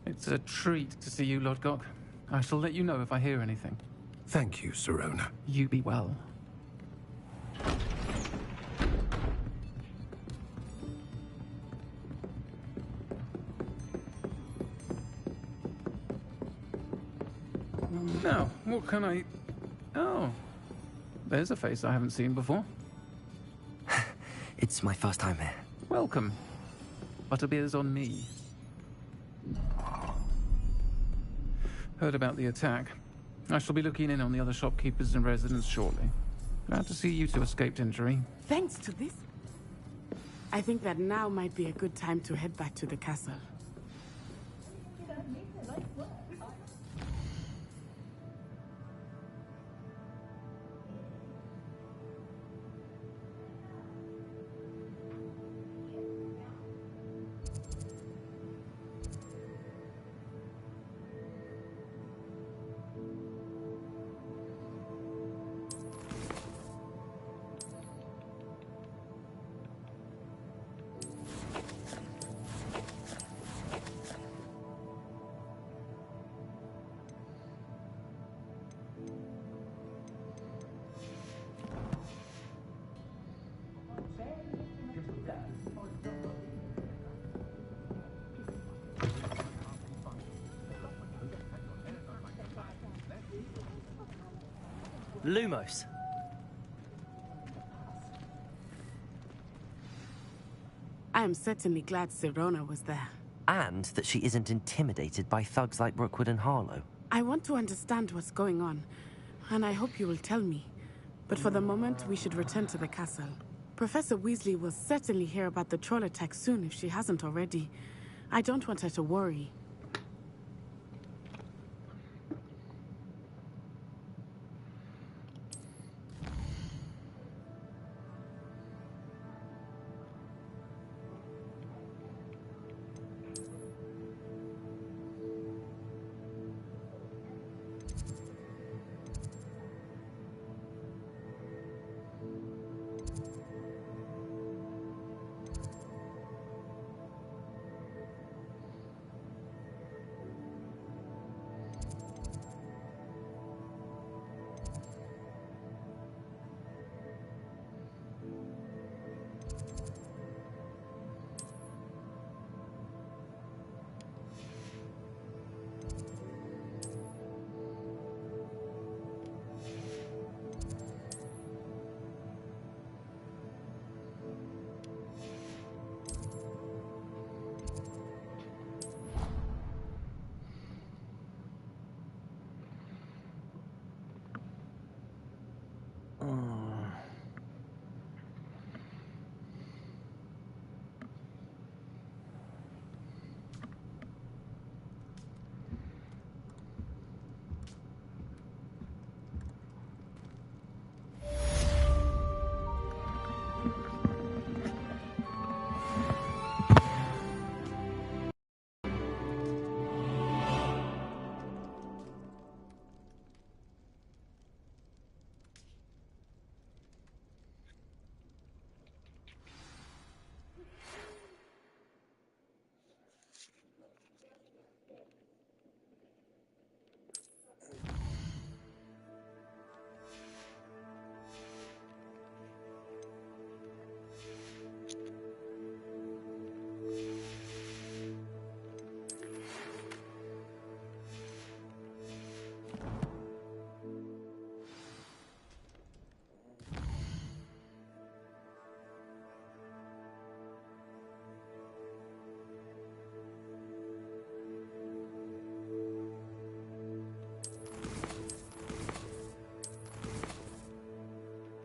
It's a treat to see you, Lodgok. I shall let you know if I hear anything. Thank you, Sirona. You be well. Now, what can I... Oh, there's a face I haven't seen before. It's my first time here. Welcome. Butterbeer's on me. Heard about the attack. I shall be looking in on the other shopkeepers and residents shortly. Glad to see you two escaped injury. Thanks to this, I think that now might be a good time to head back to the castle. Lumos. I am certainly glad Sirona was there. And that she isn't intimidated by thugs like Brookwood and Harlow. I want to understand what's going on, and I hope you will tell me. But for the moment, we should return to the castle. Professor Weasley will certainly hear about the troll attack soon if she hasn't already. I don't want her to worry.